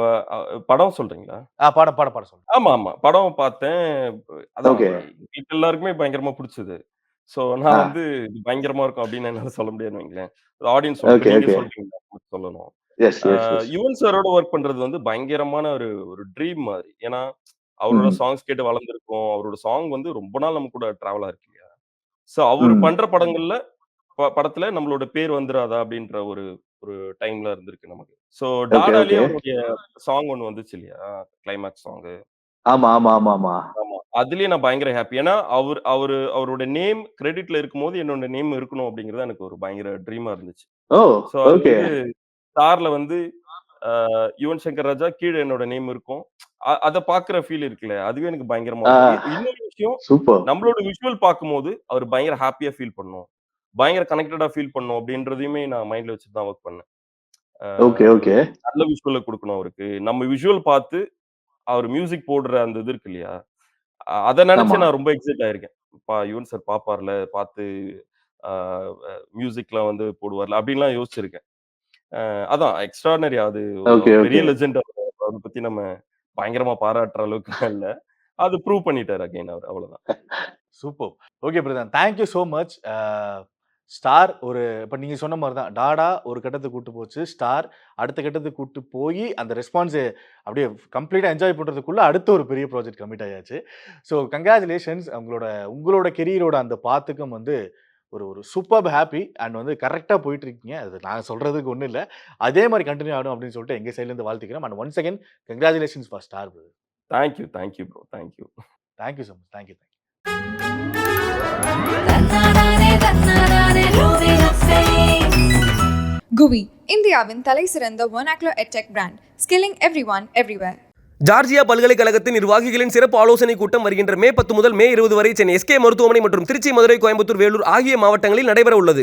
படம் சொல்றீங்களா? பாடம் சொல்லுங்க. ஆமா. படம் பார்த்தேன். அதான் ஓகே. எங்களுக்கு எல்லாருக்குமே பயங்கரமா புடிச்சது. ஸோ ஆ. நான் வந்து இது பயங்கரமா இருக்கும் அப்படின்னு என்னால சொல்ல முடியாதுன்னு வைங்களேன். ஆடியன்ஸ் சொல்லணும். இப்ப ஓகே, நீங்க ஓகே. சொல்றீங்க சொல்லணும். S, yes, S. யுவன் சாரோட ஒர்க் பண்றது வந்து பயங்கரமான ஒரு ஒரு ட்ரீம் மாரி. ஏன்னா, அவரோட ம். சாங்ஸ் கேட்டு வளர்ந்துருக்கோம். அவரோட சாங் வந்து ரொம்ப நாள் நம்ம கூட டிராவல் ஆயிருக்கு இல்லையா? ஸோ அவரு ம். பண்ற படங்கள்ல படத்துல நம்மளோட பேர் வந்துராதா அப்படின்ற ஒரு ஒரு டைம்ல இருந்திருக்கு நமக்கு. ஸோ ஓகே, டாடாலயே ஓகே. அவருடைய சாங் ஒண்ணு வந்துச்சு இல்லையா? Climax song. ஆமா, ஆமா, ஆமா, ஆமா. ஆமா. அதிலயே நான் பயங்கர ஹேப்பி. ஏன்னா, அவரோட நேம் கிரெடிட்ல இருக்கும்போது, என்னோட நேம் இருக்கணும் அப்படிங்கிறது எனக்கு ஒரு பயங்கர ட்ரீமா இருந்துச்சு. ஓ! ஸோ அது ஓகே. வந்து ஸ்டார்ல வந்து யுவன் சங்கர் ராஜா கீழ என்னோட நேம் இருக்கும். அத பார்க்குற ஃபீல் இருக்குல்ல, அதுவே எனக்கு பயங்கரமா ஆ. இருக்கும். இன்னொரு விஷயம், சூப்பர். நம்மளோட விஷுவல் பார்க்கும்போது, அவர் பயங்கர ஹேப்பியா ஃபீல் பண்ணணும். பயங்கர கனெக்டடா ஃபீல் பண்ணணும் அப்படின்றதையுமே நான் மைண்ட்ல வச்சுட்டு தான் ஒர்க் பண்ணேன். அ ஓகே, ஓகே. நல்ல விஷுவல குடுக்கணும் அவருக்கு. நம்ம விஷுவல் பார்த்து, அவர் மியூசிக் போடுற அந்த இது இருக்கு இல்லையா? அத ஆமா. நெனச்சு நான் ரொம்ப எக்ஸைட் ஆயிருக்கேன். யுவன் சார் பாப்பார்ல, பாத்து அ மியூசிக்லாம் வந்து போடுவார்ல, அப்டின்லாம் யோசிச்சிருக்கேன். அதான் எக்ஸ்ட்ரார்டினரி அது ஓகே, அவர் பெரிய ஓகே. லெஜெண்ட் அவர பத்தி நம்ம பயங்கரமா பாராட்டுற அளவுக்குலாம் இல்ல. அது ப்ரூவ் பண்ணிட்டாரு அகைன் அவரு அவ்வளோதான். Super. Okay brother. Thank you so much. Star ஒரு இப்ப நீங்க சொன்ன மாரி தான். டாடா ஒரு கட்டத்துக்கு கூட்டு போச்சு. ஸ்டார் அடுத்த கட்டத்துக்கு கூட்டு போயி, அந்த ரெஸ்பான்ஸ அப்படியே கம்ப்ளீட்டா என்ஜாய் பண்றதுக்குள்ள அடுத்த ஒரு பெரிய ப்ராஜெக்ட் கமிட் ஆயாச்சு. ஸோ கங்கிராச்சுலேஷன்ஸ். உங்களோட கெரியரோட அந்த பாத்துக்கும் வந்து ஒரு ஒரு சூப்பர்ப் ஹேப்பி அண்ட் வந்து கரெக்ட்டா போயிட்டு இருக்கீங்க. அது நான் சொல்றதுக்கு ஒண்ணும் இல்ல. அதே மாரி கன்டின்யூ ஆகணும் அப்படின்னு சொல்லிட்டு எங்க சைட்ல இருந்து வாழ்த்துக்கிறோம். And once again congratulations for Star brother. Thank you bro. Thank you. Thank you so much. Thank you. GUI, இந்தியாவின் தலை சிறந்த vernacular edtech brand, skilling everyone everywhere. Georgia பல்கலைக்கழகத்தின் நிர்வாகிகளின் சிறப்பு ஆலோசனை கூட்டம் வருகின்ற மே 10 முதல் மே 20 வரை சென்னை எஸ்கே மருத்துவமனை மற்றும் திருச்சி, மதுரை, கோயம்புத்தூர், வேலூர் ஆகிய மாவட்டங்களில் நடைபெற உள்ளது.